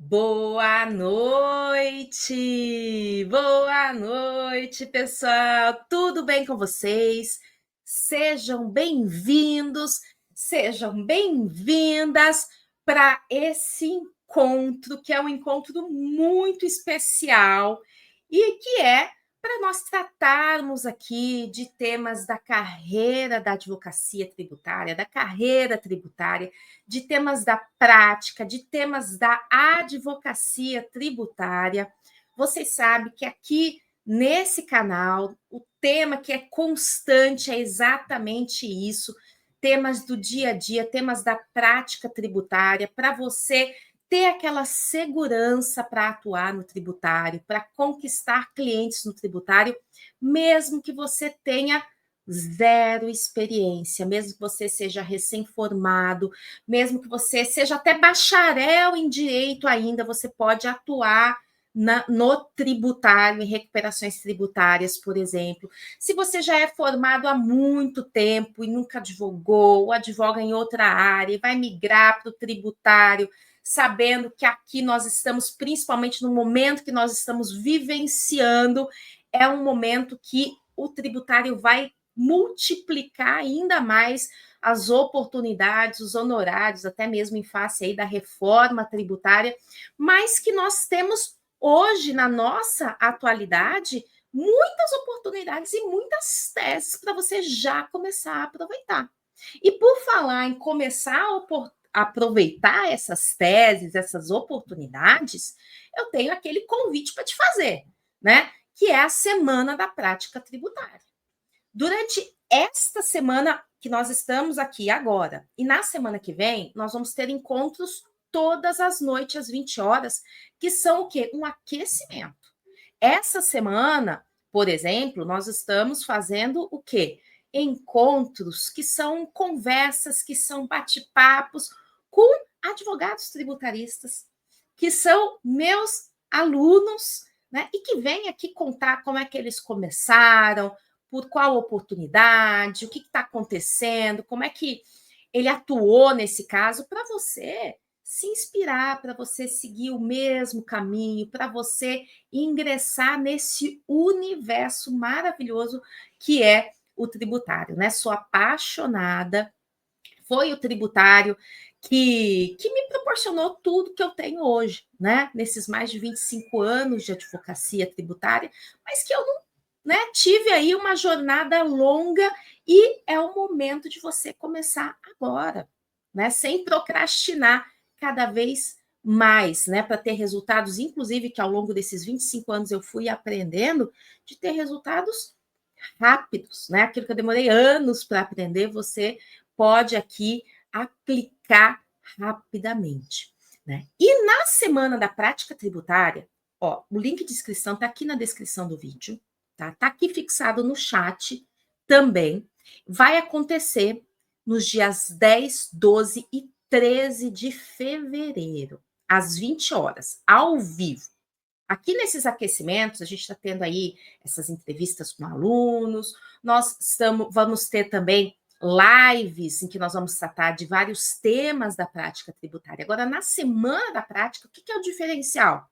Boa noite, pessoal. Tudo bem com vocês? Sejam bem-vindos, sejam bem-vindas para esse encontro, que é um encontro muito especial e que é para nós tratarmos aqui de temas da carreira da advocacia tributária, da carreira tributária, de temas da prática, de temas da advocacia tributária. Vocês sabem que aqui nesse canal, o tema que é constante é exatamente isso: temas do dia a dia, temas da prática tributária, para você ter aquela segurança para atuar no tributário, para conquistar clientes no tributário, mesmo que você tenha zero experiência, mesmo que você seja recém-formado, mesmo que você seja até bacharel em direito ainda, você pode atuar no tributário, em recuperações tributárias, por exemplo. Se você já é formado há muito tempo e nunca advogou, ou advoga em outra área e vai migrar para o tributário, sabendo que aqui nós estamos, principalmente no momento que nós estamos vivenciando, é um momento que o tributário vai multiplicar ainda mais as oportunidades, os honorários, até mesmo em face aí da reforma tributária, mas que nós temos hoje, na nossa atualidade, muitas oportunidades e muitas teses para você já começar a aproveitar. E por falar em começar a aproveitar essas teses, essas oportunidades, eu tenho aquele convite para te fazer, né? Que é a Semana da Prática Tributária. Durante esta semana que nós estamos aqui agora, e na semana que vem, nós vamos ter encontros todas as noites, às 20 horas, que são o quê? Um aquecimento. Essa semana, por exemplo, nós estamos fazendo o quê? Encontros que são conversas, que são bate-papos com advogados tributaristas, que são meus alunos, né? E que vêm aqui contar como é que eles começaram, por qual oportunidade, o que está acontecendo, como é que ele atuou nesse caso, para você se inspirar, para você seguir o mesmo caminho, para você ingressar nesse universo maravilhoso que é o tributário, né? Sou apaixonada, foi o tributário que me proporcionou tudo que eu tenho hoje, né? Nesses mais de 25 anos de advocacia tributária, mas que eu não, né, tive aí uma jornada longa e é o momento de você começar agora, né? Sem procrastinar cada vez mais, né? Para ter resultados, inclusive, que ao longo desses 25 anos eu fui aprendendo, de ter resultados rápidos, né? Aquilo que eu demorei anos para aprender, você pode aqui aplicar rapidamente, né? E na semana da prática tributária, ó, o link de inscrição está aqui na descrição do vídeo, tá? Tá aqui fixado no chat também. Vai acontecer nos dias 10, 12 e 13 de fevereiro, às 20 horas, ao vivo. Aqui nesses aquecimentos, a gente está tendo aí essas entrevistas com alunos, vamos ter também lives em que nós vamos tratar de vários temas da prática tributária. Agora, na semana da prática, o que é o diferencial?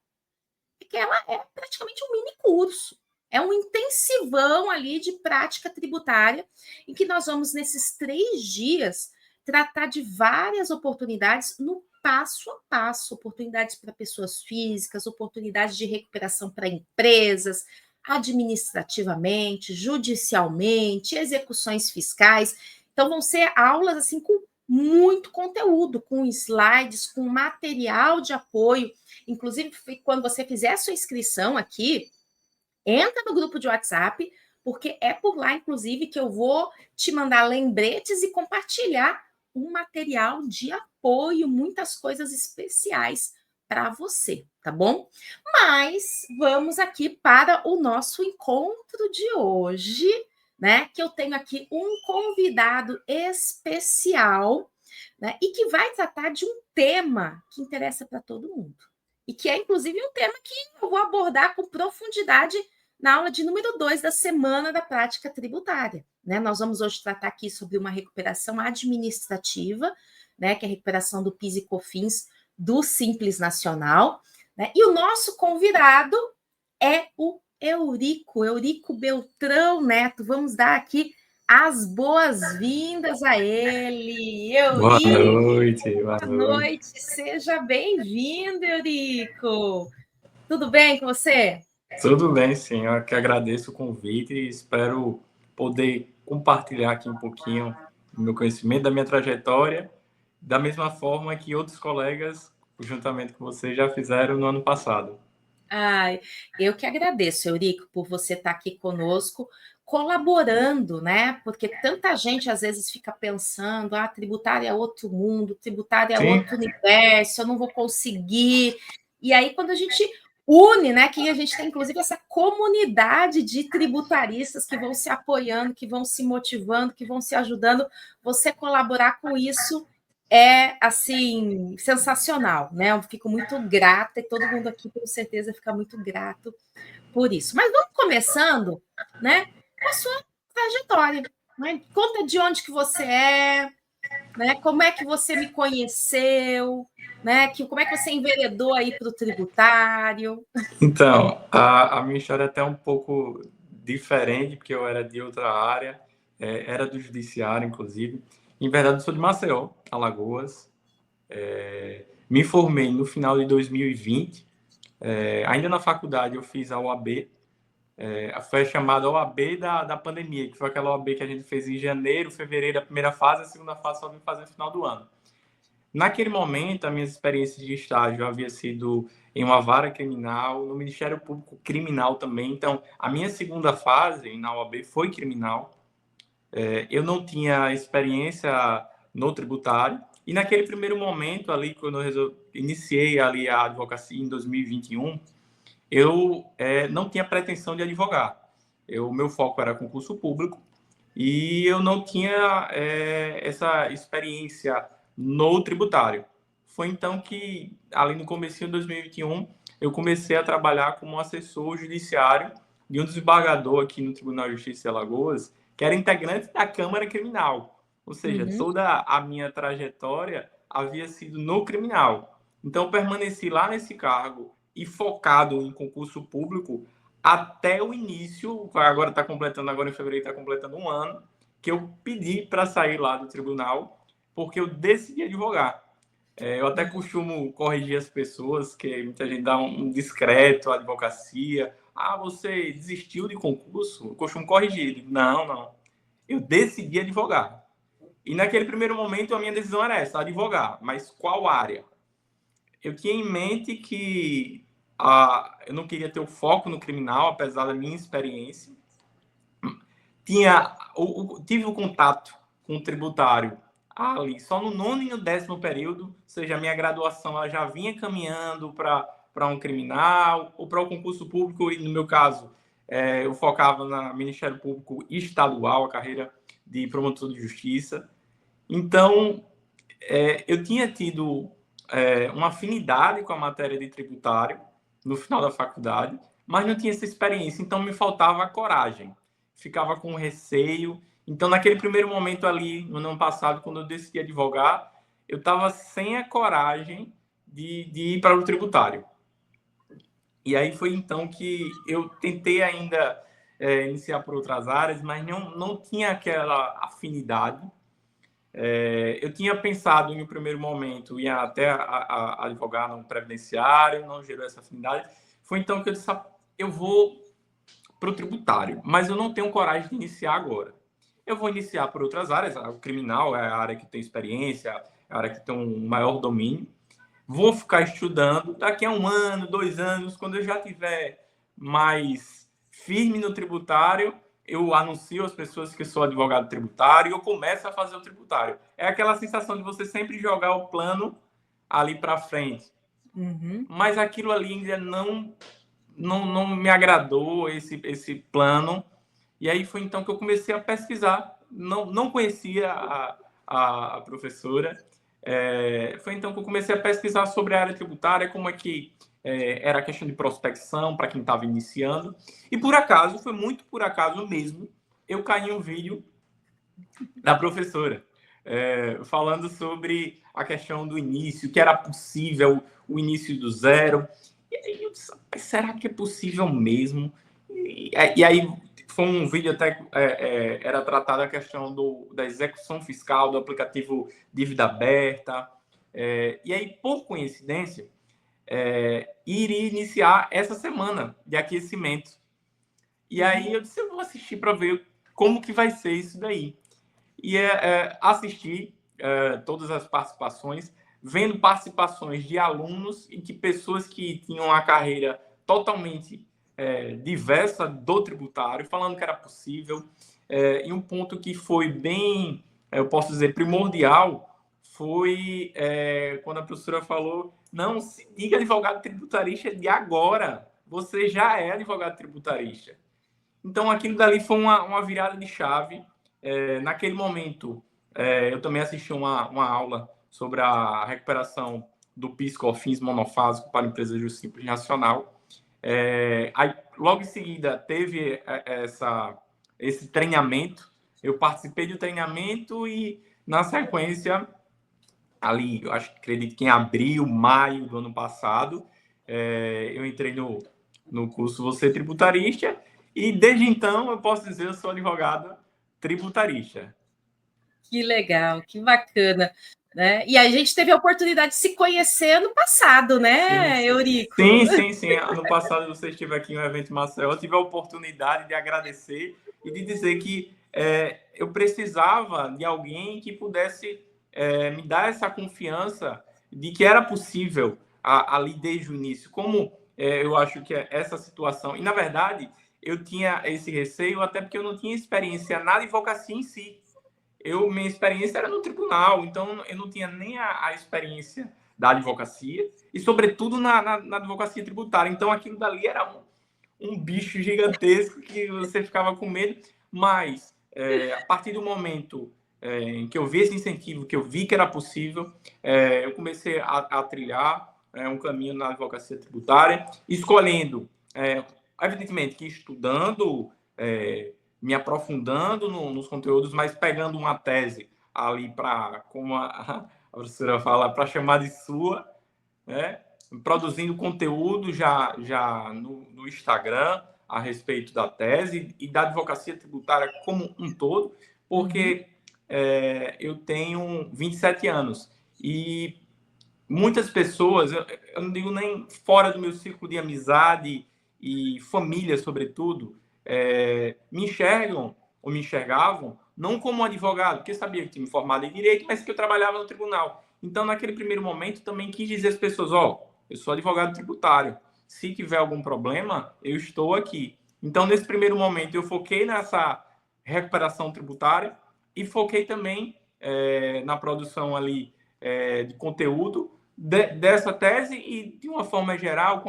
É que ela é praticamente um mini curso. É um intensivão ali de prática tributária, em que nós vamos, nesses 3 dias, tratar de várias oportunidades no passo a passo, oportunidades para pessoas físicas, oportunidades de recuperação para empresas, administrativamente, judicialmente, execuções fiscais. Então, vão ser aulas assim com muito conteúdo, com slides, com material de apoio. Inclusive, quando você fizer a sua inscrição aqui, entra no grupo de WhatsApp, porque é por lá, inclusive, que eu vou te mandar lembretes e compartilhar um material de apoio, muitas coisas especiais para você, tá bom? Mas vamos aqui para o nosso encontro de hoje, né? Que eu tenho aqui um convidado especial, né? E que vai tratar de um tema que interessa para todo mundo. E que é, inclusive, um tema que eu vou abordar com profundidade na aula de número 2 da Semana da Prática Tributária. Né? Nós vamos hoje tratar aqui sobre uma recuperação administrativa, né, que é a recuperação do PIS e COFINS do Simples Nacional, né? E o nosso convidado é o Eurico Beltrão Neto. Vamos dar aqui as boas-vindas a ele. Boa Eurico, noite, boa boa noite. noite, seja bem-vindo, Eurico. Tudo bem com você? Tudo bem, sim. Eu que agradeço o convite e espero poder compartilhar aqui um pouquinho do meu conhecimento, da minha trajetória, da mesma forma que outros colegas, juntamente com você, já fizeram no ano passado. Ai, eu que agradeço, Eurico, por você estar aqui conosco, colaborando, né? Porque tanta gente às vezes fica pensando, tributário é outro mundo, tributário é Sim, outro universo, eu não vou conseguir. E aí, quando a gente une, né? Que a gente tem, inclusive, essa comunidade de tributaristas que vão se apoiando, que vão se motivando, que vão se ajudando, você colaborar com isso é assim sensacional, né? Eu fico muito grata e todo mundo aqui com certeza fica muito grato por isso. Mas vamos começando, né, com a sua trajetória, né? Conta de onde que você é, né? Como é que você me conheceu, né? Como é que você enveredou aí para o tributário? então, a minha história é até um pouco diferente, porque eu era de outra área, era do judiciário, inclusive. Em verdade, eu sou de Maceió, Alagoas. Me formei no final de 2020. Ainda na faculdade, eu fiz a OAB, foi chamada OAB da pandemia, que foi aquela OAB que a gente fez em janeiro, fevereiro, a primeira fase, a segunda fase só vim fazer no final do ano. Naquele momento, as minhas experiências de estágio havia sido em uma vara criminal, no Ministério Público Criminal também. Então, a minha segunda fase na OAB foi criminal. Eu não tinha experiência no tributário. E naquele primeiro momento ali, quando eu iniciei ali a advocacia em 2021, eu não tinha pretensão de advogar. Meu foco era concurso público e eu não tinha essa experiência no tributário. Foi então que, ali no comecinho de 2021, eu comecei a trabalhar como assessor judiciário de um desembargador aqui no Tribunal de Justiça de Alagoas, que era integrante da Câmara Criminal. Ou seja, Uhum, toda a minha trajetória havia sido no criminal. Então, permaneci lá nesse cargo e focado em concurso público até o início, agora está completando, agora em fevereiro está completando um ano, que eu pedi para sair lá do tribunal, porque eu decidi advogar. Eu até costumo corrigir as pessoas, que muita gente dá um discreto à advocacia. Ah, você desistiu de concurso? Eu costumo corrigir. Digo, não, não. Eu decidi advogar. E naquele primeiro momento a minha decisão era essa, advogar. Mas qual área? Eu tinha em mente que eu não queria ter o foco no criminal, apesar da minha experiência. Tive o contato com o tributário ali só no nono e no 10º período, ou seja, a minha graduação ela já vinha caminhando para um criminal ou para o concurso público, e no meu caso, eu focava no Ministério Público Estadual, a carreira de promotor de justiça. Então, eu tinha tido uma afinidade com a matéria de tributário no final da faculdade, mas não tinha essa experiência, então me faltava a coragem. Ficava com receio. Então, naquele primeiro momento ali, no ano passado, quando eu decidi advogar, eu estava sem a coragem de ir para o tributário. E aí foi então que eu tentei ainda iniciar por outras áreas, mas não tinha aquela afinidade. Eu tinha pensado em um primeiro momento em até a advogar no previdenciário, não gerou essa afinidade. Foi então que eu disse, eu vou para o tributário, mas eu não tenho coragem de iniciar agora. Eu vou iniciar por outras áreas, o criminal é a área que tem experiência, é a área que tem um maior domínio. Vou ficar estudando, daqui a 1 ano, 2 anos, quando eu já tiver mais firme no tributário, eu anuncio às pessoas que sou advogado tributário e eu começo a fazer o tributário. É aquela sensação de você sempre jogar o plano ali para frente. uhum. Mas aquilo ali ainda não me agradou, esse plano. E aí foi então que eu comecei a pesquisar. Não conhecia a professora. Foi então que eu comecei a pesquisar sobre a área tributária, como é que era a questão de prospecção para quem estava iniciando. E por acaso, foi muito por acaso mesmo, eu caí em um vídeo da professora. falando sobre a questão do início, que era possível o início do zero. E aí eu disse, será que é possível mesmo? E aí foi um vídeo até era tratada a questão da execução fiscal do aplicativo Dívida Aberta. E aí, por coincidência, iria iniciar essa semana de aquecimento. E aí eu disse, eu vou assistir para ver como que vai ser isso daí. E assisti todas as participações, vendo participações de alunos e de pessoas que tinham uma carreira totalmente diversa do tributário, falando que era possível. E um ponto que foi bem, eu posso dizer, primordial, foi quando a professora falou, não se diga advogado tributarista de agora, você já é advogado tributarista. Então, aquilo dali foi uma virada de chave. Naquele momento, eu também assisti uma aula sobre a recuperação do PIS/COFINS monofásico para empresas do Simples Nacional. Aí, logo em seguida, teve esse treinamento. Eu participei do treinamento e, na sequência, ali, eu acredito que em abril, maio do ano passado, eu entrei no curso Você Tributarista e, desde então, eu posso dizer que eu sou advogado tributarista. Que legal, que bacana. Né? E a gente teve a oportunidade de se conhecer no passado, né, Eurico? Sim. Ano passado você esteve aqui no evento Maceió, eu tive a oportunidade de agradecer e de dizer que eu precisava de alguém que pudesse me dar essa confiança de que era possível ali desde o início. Como eu acho que essa situação... E, na verdade, eu tinha esse receio até porque eu não tinha experiência na advocacia em si. Minha experiência era no tribunal, então eu não tinha nem a experiência da advocacia e, sobretudo, na advocacia tributária. Então, aquilo dali era um bicho gigantesco que você ficava com medo, mas a partir do momento em que eu vi esse incentivo, que eu vi que era possível, eu comecei a trilhar um caminho na advocacia tributária, escolhendo, evidentemente, que estudando, me aprofundando nos conteúdos, mas pegando uma tese ali para, como a professora fala, para chamar de sua, né? Produzindo conteúdo já no Instagram a respeito da tese e da advocacia tributária como um todo, porque eu tenho 27 anos e muitas pessoas, eu não digo nem fora do meu círculo de amizade e família, sobretudo, me enxergam ou me enxergavam não como um advogado, porque sabia que tinha me formado em direito, mas que eu trabalhava no tribunal. Então, naquele primeiro momento, também quis dizer às pessoas, eu sou advogado tributário. Se tiver algum problema, eu estou aqui. Então, nesse primeiro momento, eu foquei nessa recuperação tributária e foquei também na produção ali de conteúdo dessa tese e, de uma forma geral,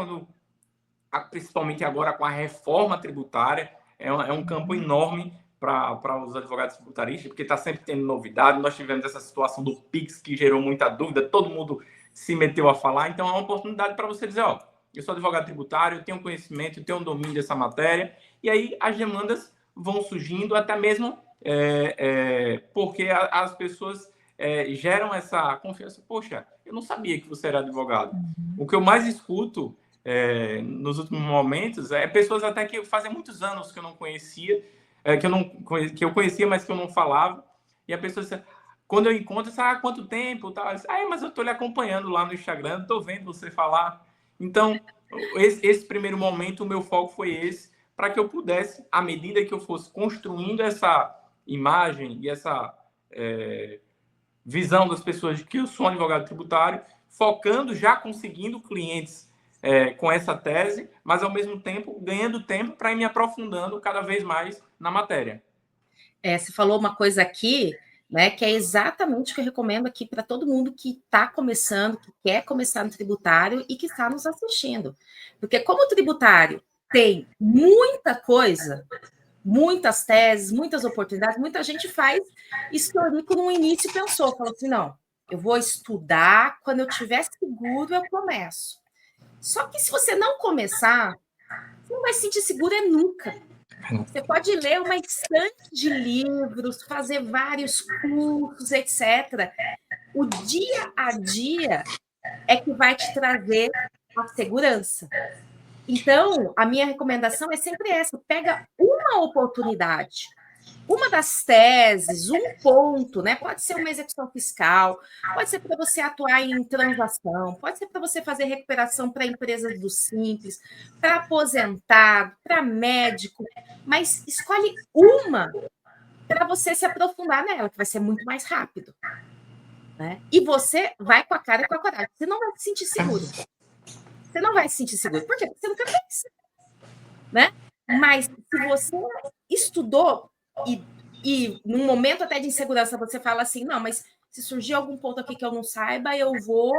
principalmente agora com a reforma tributária, é um campo enorme para os advogados tributaristas, porque está sempre tendo novidade. Nós tivemos essa situação do PIX, que gerou muita dúvida, todo mundo se meteu a falar. Então, é uma oportunidade para você dizer, eu sou advogado tributário, eu tenho conhecimento, eu tenho um domínio dessa matéria, e aí as demandas vão surgindo, até mesmo porque as pessoas geram essa confiança. Poxa, eu não sabia que você era advogado. O que eu mais escuto nos últimos momentos pessoas até que fazem muitos anos que eu não conhecia, que eu conhecia, mas que eu não falava, e a pessoa disse, quando eu encontro, há quanto tempo? Tal. Disse, mas eu estou lhe acompanhando lá no Instagram, estou vendo você falar. Então, esse primeiro momento, o meu foco foi esse, para que eu pudesse, à medida que eu fosse construindo essa imagem e essa visão das pessoas de que eu sou um advogado tributário, focando, já conseguindo clientes com essa tese, mas, ao mesmo tempo, ganhando tempo para ir me aprofundando cada vez mais na matéria. Você falou uma coisa aqui, né, que é exatamente o que eu recomendo aqui para todo mundo que está começando, que quer começar no tributário e que está nos assistindo. Porque como o tributário tem muita coisa, muitas teses, muitas oportunidades, muita gente faz histórico no início e pensou, falou assim, não, eu vou estudar, quando eu tiver seguro eu começo. Só que se você não começar, você não vai se sentir seguro nunca. Você pode ler uma estante de livros, fazer vários cursos, etc. O dia a dia é que vai te trazer a segurança. Então, a minha recomendação é sempre essa: pega uma oportunidade, uma das teses, um ponto, né? Pode ser uma execução fiscal, pode ser para você atuar em transação, pode ser para você fazer recuperação para empresas do Simples, para aposentado, para médico, mas escolhe uma para você se aprofundar nela, que vai ser muito mais rápido. Né? E você vai com a cara e com a coragem. Você não vai se sentir seguro. Você não vai se sentir seguro. Por quê? Porque você nunca fez. Né? Mas se você estudou e num momento até de insegurança você fala assim, não, mas se surgir algum ponto aqui que eu não saiba, eu vou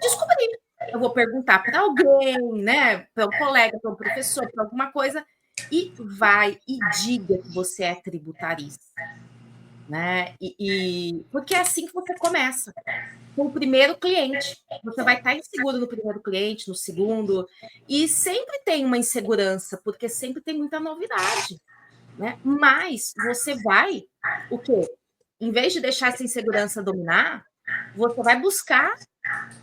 descobrir. Eu vou perguntar para alguém, né? Para um colega, para um professor, para alguma coisa, e vai e diga que você é tributarista. Né? Porque é assim que você começa, com o primeiro cliente. Você vai estar inseguro no primeiro cliente, no segundo, e sempre tem uma insegurança, porque sempre tem muita novidade. Né? Mas você vai, o quê? Em vez de deixar essa insegurança dominar, você vai buscar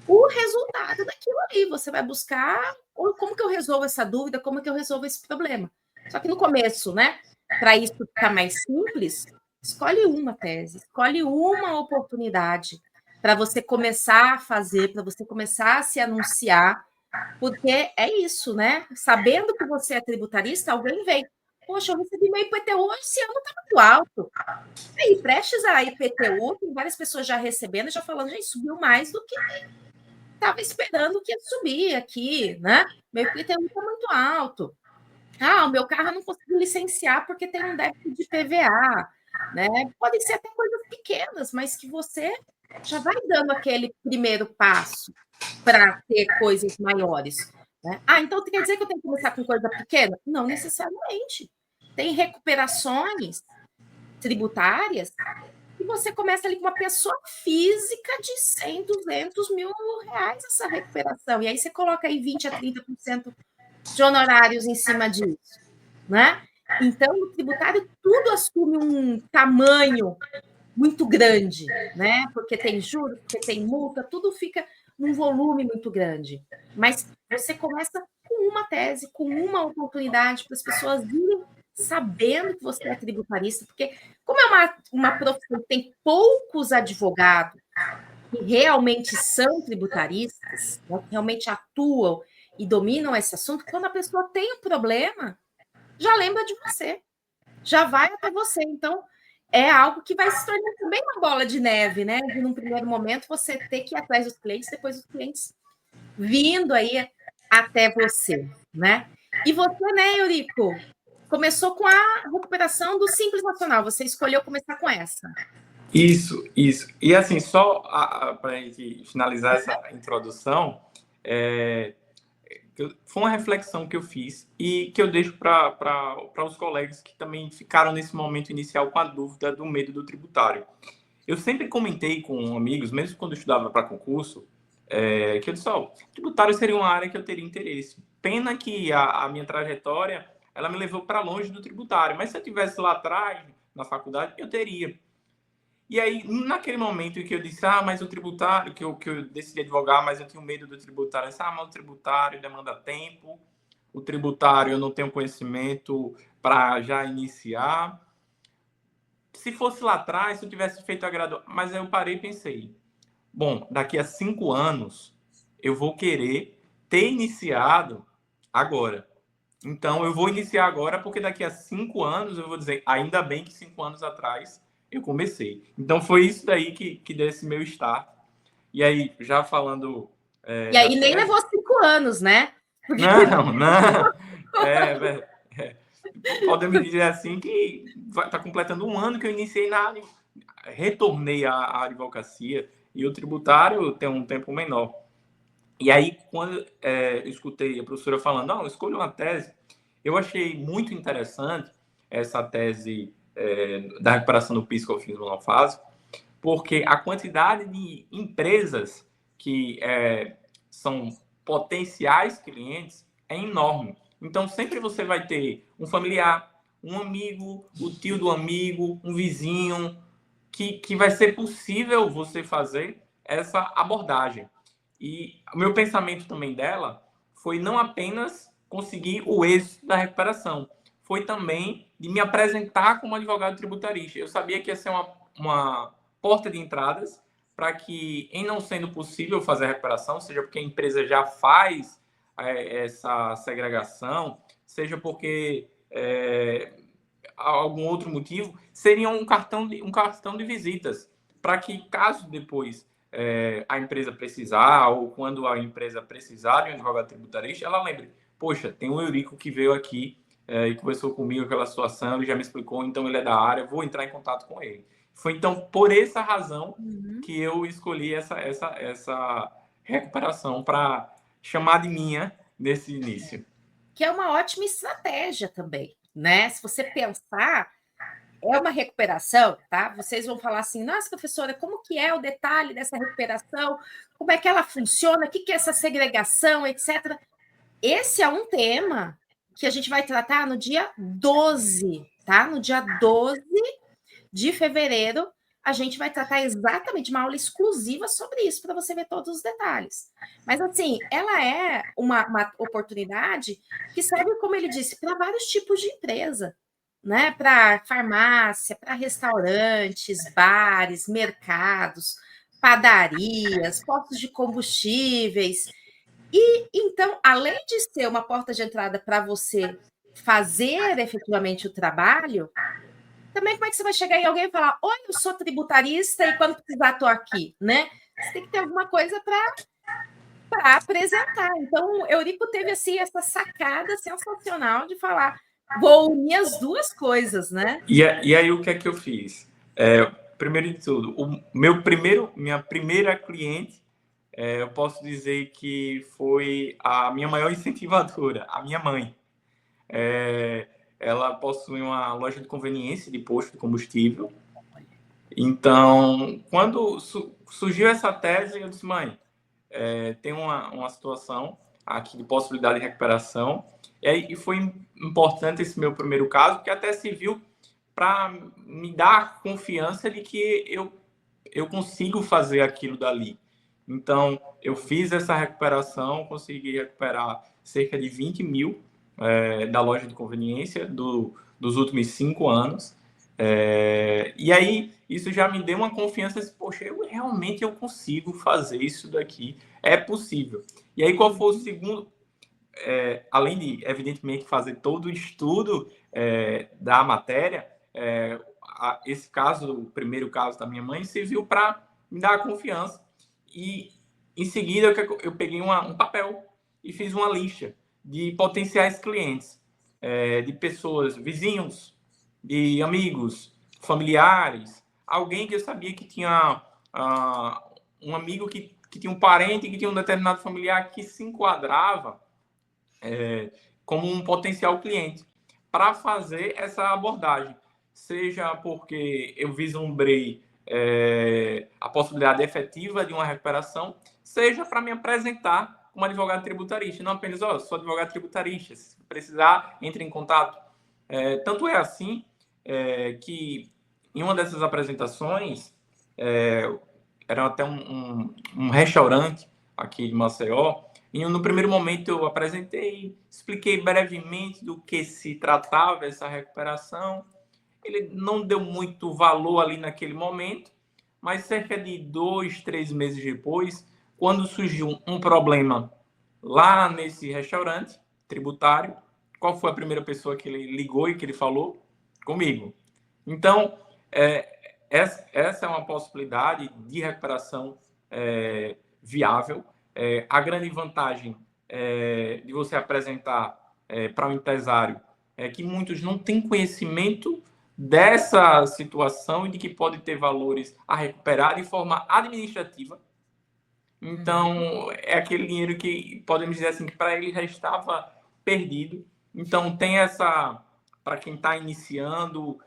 o resultado daquilo ali. Você vai buscar como que eu resolvo essa dúvida, como que eu resolvo esse problema. Só que no começo, né? Para isso ficar mais simples, escolhe uma tese, escolhe uma oportunidade para você começar a fazer, para você começar a se anunciar, porque é isso, né? Sabendo que você é tributarista, alguém vem. Poxa, eu recebi meu IPTU, esse ano está muito alto. Aí, prestes a IPTU, tem várias pessoas já recebendo, já falando, gente, subiu mais do que estava esperando que ia subir aqui, né? Meu IPTU está muito alto. Ah, o meu carro eu não consigo licenciar porque tem um débito de PVA, né? Podem ser até coisas pequenas, mas que você já vai dando aquele primeiro passo para ter coisas maiores. Né? Ah, então quer dizer que eu tenho que começar com coisa pequena? Não necessariamente. Tem recuperações tributárias e você começa ali com uma pessoa física de 100, 200 mil reais essa recuperação. E aí você coloca aí 20 a 30% de honorários em cima disso. Né? Então, o tributário tudo assume um tamanho muito grande, né? Porque tem juros, porque tem multa, tudo fica num volume muito grande. Mas você começa com uma tese, com uma oportunidade para as pessoas irem sabendo que você é tributarista, porque como é uma profissão que tem poucos advogados que realmente são tributaristas, né, que realmente atuam e dominam esse assunto, quando a pessoa tem um problema, já lembra de você, já vai até você. Então, é algo que vai se tornar também uma bola de neve, né? De num primeiro momento você ter que ir atrás dos clientes, depois os clientes vindo aí até você, né? E você, né, Eurico, começou com a recuperação do Simples Nacional, você escolheu começar com essa. Isso. E assim, só para a gente finalizar essa introdução, foi uma reflexão que eu fiz e que eu deixo para os colegas que também ficaram nesse momento inicial com a dúvida do medo do tributário. Eu sempre comentei com amigos, mesmo quando eu estudava para concurso, que eu disse, tributário seria uma área que eu teria interesse. Pena que a minha trajetória, ela me levou para longe do tributário, mas se eu tivesse lá atrás, na faculdade, eu teria. E aí, naquele momento em que eu disse, mas o tributário, que eu decidi advogar, mas eu tinha medo do tributário. Eu disse, mas o tributário demanda tempo, o tributário eu não tenho conhecimento para já iniciar. Se fosse lá atrás, se eu tivesse feito a graduação... Mas aí eu parei e pensei, bom, daqui a 5 anos, eu vou querer ter iniciado agora. Então, eu vou iniciar agora, porque daqui a 5 anos eu vou dizer, ainda bem que 5 anos atrás eu comecei. Então, foi isso daí que deu esse meu start. E aí, já falando... E aí nem levou 5 anos, né? Porque... Não. Podemos dizer assim que está completando 1 ano que eu iniciei retornei à advocacia, e o tributário tem um tempo menor. E aí, quando eu escutei a professora falando, não, escolha uma tese, eu achei muito interessante essa tese da recuperação do PIS/COFINS monofásico, porque a quantidade de empresas que são potenciais clientes é enorme. Então, sempre você vai ter um familiar, um amigo, o tio do amigo, um vizinho, que vai ser possível você fazer essa abordagem. E o meu pensamento também dela foi não apenas conseguir o êxito da recuperação, foi também de me apresentar como advogado tributarista. Eu sabia que ia ser uma porta de entradas para que, em não sendo possível fazer a recuperação, seja porque a empresa já faz essa segregação, seja porque algum outro motivo, seria um cartão de visitas, para que caso depois a empresa precisar, ou quando a empresa precisar de um advogado tributarista, ela lembre, poxa, tem um Eurico que veio aqui e conversou comigo aquela situação, ele já me explicou, então ele é da área, vou entrar em contato com ele. Foi então por essa razão que eu escolhi essa recuperação para chamar de minha nesse início. Que é uma ótima estratégia também, né? Se você pensar, é uma recuperação, tá? Vocês vão falar assim, nossa, professora, como que é o detalhe dessa recuperação? Como é que ela funciona? O que é essa segregação, etc. Esse é um tema que a gente vai tratar no dia 12, tá? No dia 12 de fevereiro, a gente vai tratar exatamente uma aula exclusiva sobre isso, para você ver todos os detalhes. Mas, assim, ela é uma oportunidade que serve, como ele disse, para vários tipos de empresa, né? Para farmácia, para restaurantes, bares, mercados, padarias, postos de combustíveis. E, então, além de ser uma porta de entrada para você fazer efetivamente o trabalho, também como é que você vai chegar em alguém e falar, oi, eu sou tributarista e quando precisar estou aqui, né? Você tem que ter alguma coisa para apresentar. Então, Eurico teve assim essa sacada sensacional de falar, vou unir as duas coisas, né? E aí o que é que eu fiz? Primeiro de tudo, minha primeira cliente, eu posso dizer que foi a minha maior incentivadora, a minha mãe. Ela possui uma loja de conveniência de posto de combustível. Então, quando surgiu essa tese, eu disse, mãe, tem uma situação aqui de possibilidade de recuperação. E foi importante esse meu primeiro caso, porque até se viu para me dar confiança de que eu consigo fazer aquilo dali. Então, eu fiz essa recuperação, consegui recuperar cerca de 20 mil da loja de conveniência dos últimos 5 anos. E aí, isso já me deu uma confiança, assim, poxa, eu consigo fazer isso daqui, é possível. E aí, qual foi o segundo? Além de, evidentemente, fazer todo o estudo da matéria, esse caso, o primeiro caso da minha mãe, serviu para me dar confiança. E, em seguida, eu peguei um papel e fiz uma lista de potenciais clientes, de pessoas, vizinhos, de amigos, familiares, alguém que eu sabia que tinha um amigo que tinha um parente, que tinha um determinado familiar que se enquadrava como um potencial cliente para fazer essa abordagem, seja porque eu vislumbrei a possibilidade efetiva de uma recuperação, seja para me apresentar como advogado tributarista, não apenas, sou advogado tributarista, se precisar, entre em contato. Tanto é assim que em uma dessas apresentações, era até um restaurante aqui de Maceió, e no primeiro momento eu apresentei, expliquei brevemente do que se tratava essa recuperação. Ele não deu muito valor ali naquele momento, mas cerca de 2, 3 meses depois, quando surgiu um problema lá nesse restaurante tributário, qual foi a primeira pessoa que ele ligou e que ele falou? Comigo. Então, essa é uma possibilidade de recuperação viável. A grande vantagem de você apresentar para o empresário é que muitos não têm conhecimento dessa situação e de que pode ter valores a recuperar de forma administrativa. Então, é aquele dinheiro que, podemos dizer assim, que para ele já estava perdido. Então, tem essa, para quem está iniciando,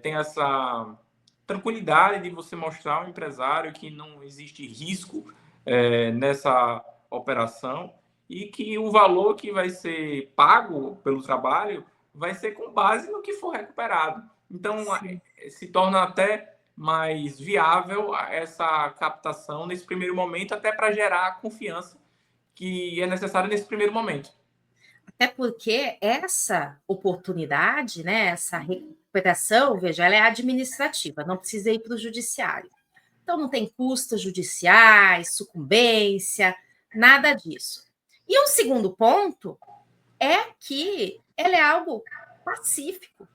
tem essa tranquilidade de você mostrar ao empresário que não existe risco nessa operação e que o valor que vai ser pago pelo trabalho vai ser com base no que for recuperado. Então, se torna até mais viável essa captação nesse primeiro momento, até para gerar a confiança que é necessária nesse primeiro momento. Até porque essa oportunidade, né, essa recuperação, veja, ela é administrativa, não precisa ir para o judiciário. Então, não tem custas judiciais, sucumbência, nada disso. E um segundo ponto é que ela é algo pacífico,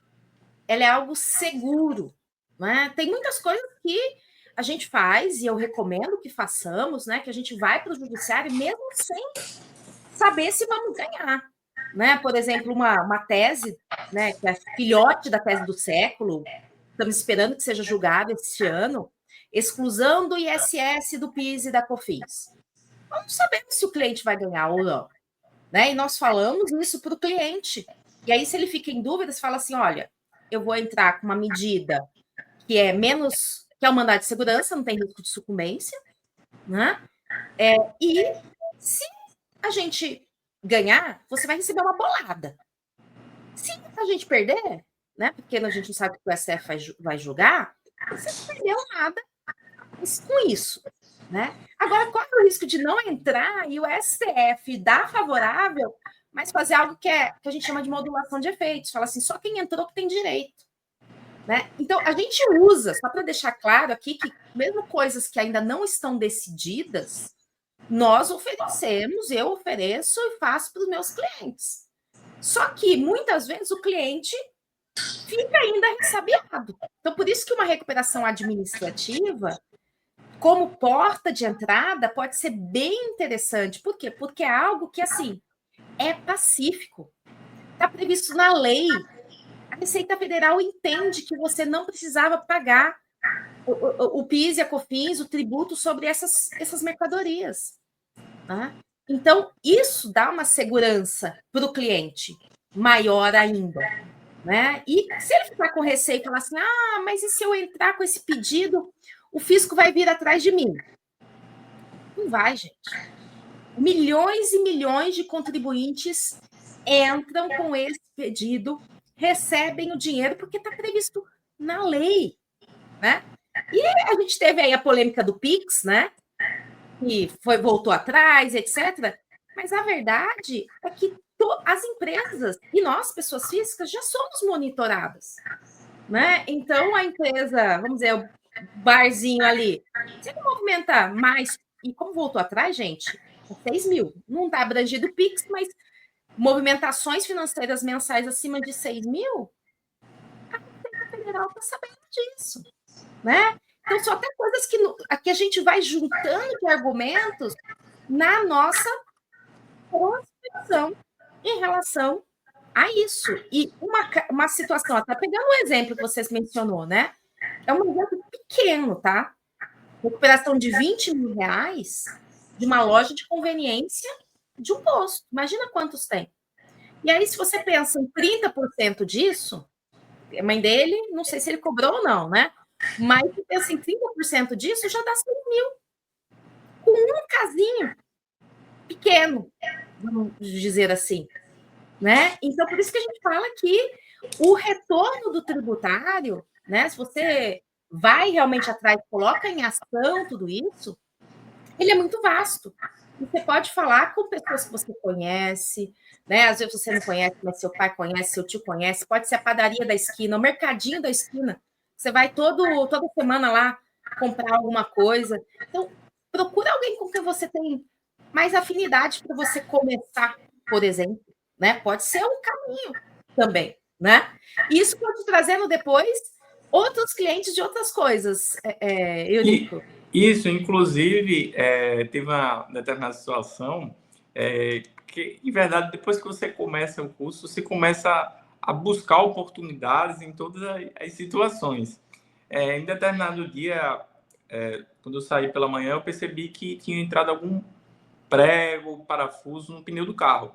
ela é algo seguro. Né? Tem muitas coisas que a gente faz, e eu recomendo que façamos, né, que a gente vai para o judiciário mesmo sem saber se vamos ganhar. Né? Por exemplo, uma tese, né, que é filhote da tese do século, estamos esperando que seja julgado este ano, exclusão do ISS, do PIS e da COFINS. Não sabemos se o cliente vai ganhar ou não. Né? E nós falamos isso para o cliente. E aí, se ele fica em dúvida, você fala assim: olha, eu vou entrar com uma medida que é menos, que é o mandado de segurança, não tem risco de sucumbência, né? E se a gente ganhar, você vai receber uma bolada. Se a gente perder, né? Porque a gente não sabe o que o STF vai julgar, você não perdeu nada com isso. Né? Agora, qual é o risco de não entrar e o STF dar favorável, mas fazer algo que a gente chama de modulação de efeitos? Fala assim, só quem entrou que tem direito. Né? Então, a gente usa, só para deixar claro aqui, que mesmo coisas que ainda não estão decididas, nós oferecemos, eu ofereço e faço para os meus clientes. Só que, muitas vezes, o cliente fica ainda ressabiado. Então, por isso que uma recuperação administrativa, como porta de entrada, pode ser bem interessante. Por quê? Porque é algo que, assim, é pacífico. Está previsto na lei. A Receita Federal entende que você não precisava pagar o PIS e a COFINS, o tributo sobre essas mercadorias. Né? Então, isso dá uma segurança para o cliente maior ainda. Né? E se ele ficar com receio e falar assim, mas e se eu entrar com esse pedido, o fisco vai vir atrás de mim? Não vai, gente. Milhões e milhões de contribuintes entram com esse pedido, recebem o dinheiro porque está previsto na lei. Né? E a gente teve aí a polêmica do Pix, né? Que voltou atrás, etc. Mas a verdade é que as empresas e nós, pessoas físicas, já somos monitoradas. Né? Então, a empresa, vamos dizer, o barzinho ali, se ele movimentar mais, e como voltou atrás, gente, 6 mil, não está abrangido o Pix, mas movimentações financeiras mensais acima de 6 mil, a Receita Federal está sabendo disso. Né? Então, são até coisas que aqui a gente vai juntando de argumentos na nossa prospecção em relação a isso. E uma situação, até pegando o exemplo que vocês mencionou, né? É um exemplo pequeno, tá? Recuperação de 20 mil reais de uma loja de conveniência de um posto. Imagina quantos tem. E aí, se você pensa em 30% disso, a mãe dele, não sei se ele cobrou ou não, né? Mas se pensa em 30% disso, já dá 6 mil. Com um casinho pequeno, vamos dizer assim. Né? Então, por isso que a gente fala que o retorno do tributário, né, se você vai realmente atrás, coloca em ação tudo isso, ele é muito vasto. E você pode falar com pessoas que você conhece, né? Às vezes você não conhece, mas seu pai conhece, seu tio conhece, pode ser a padaria da esquina, o mercadinho da esquina. Você vai toda semana lá comprar alguma coisa. Então, procura alguém com quem você tem mais afinidade para você começar, por exemplo. Né? Pode ser um caminho também. Né? E isso pode trazendo depois outros clientes de outras coisas, Eurico. Isso, inclusive, teve uma determinada situação que, em verdade, depois que você começa o curso, você começa a buscar oportunidades em todas as situações. Em determinado dia, quando eu saí pela manhã, eu percebi que tinha entrado algum prego, parafuso no pneu do carro.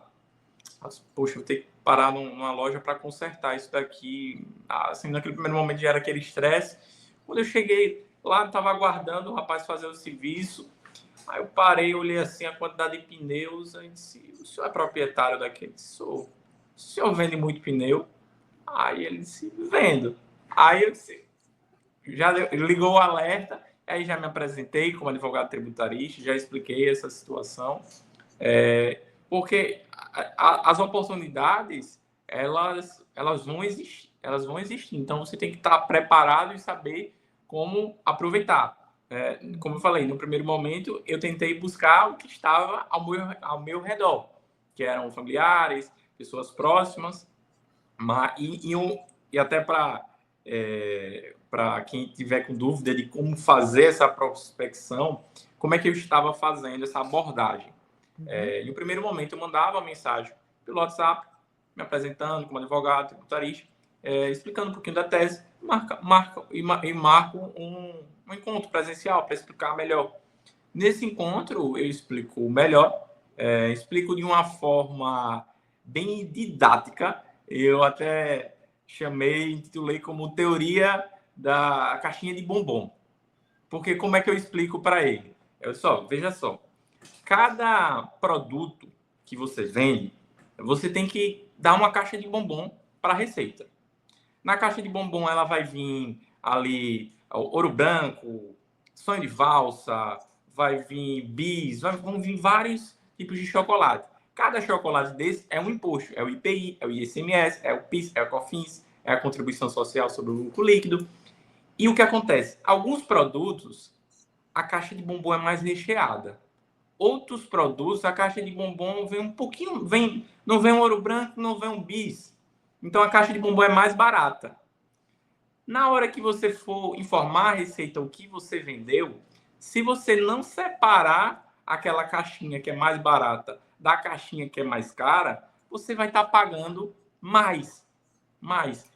Mas, poxa, eu vou ter que parar numa loja para consertar isso daqui. Assim, naquele primeiro momento já era aquele estresse. Quando eu cheguei lá, estava aguardando o rapaz fazer o serviço. Aí eu parei, olhei assim a quantidade de pneus. Aí disse, o senhor é proprietário daquele? Sou. O senhor vende muito pneu? Aí ele disse, vendo. Aí eu disse, já ligou o alerta, aí já me apresentei como advogado tributarista, já expliquei essa situação, porque as oportunidades, elas vão existir, elas vão existir. Então, você tem que estar preparado e saber como aproveitar. Como eu falei, no primeiro momento, eu tentei buscar o que estava ao meu redor, que eram familiares, pessoas próximas, e até para quem tiver com dúvida de como fazer essa prospecção, como é que eu estava fazendo essa abordagem. No primeiro momento, eu mandava uma mensagem pelo WhatsApp, me apresentando como advogado, tributarista, explicando um pouquinho da tese, marco um encontro presencial para explicar melhor. Nesse encontro, eu explico melhor, explico de uma forma bem didática. Eu até intitulei como teoria da caixinha de bombom. Porque como é que eu explico para ele? Veja só, cada produto que você vende, você tem que dar uma caixa de bombom para a receita. Na caixa de bombom, ela vai vir ali ouro branco, sonho de valsa, vai vir bis, vão vir vários tipos de chocolate. Cada chocolate desse é um imposto, é o IPI, é o ICMS, é o PIS, é o COFINS, é a contribuição social sobre o lucro líquido. E o que acontece? Alguns produtos, a caixa de bombom é mais recheada. Outros produtos, a caixa de bombom vem um pouquinho, não vem um ouro branco, não vem um bis. Então a caixa de bombom é mais barata. Na hora que você for informar a receita o que você vendeu, se você não separar aquela caixinha que é mais barata da caixinha que é mais cara, você vai estar pagando mais.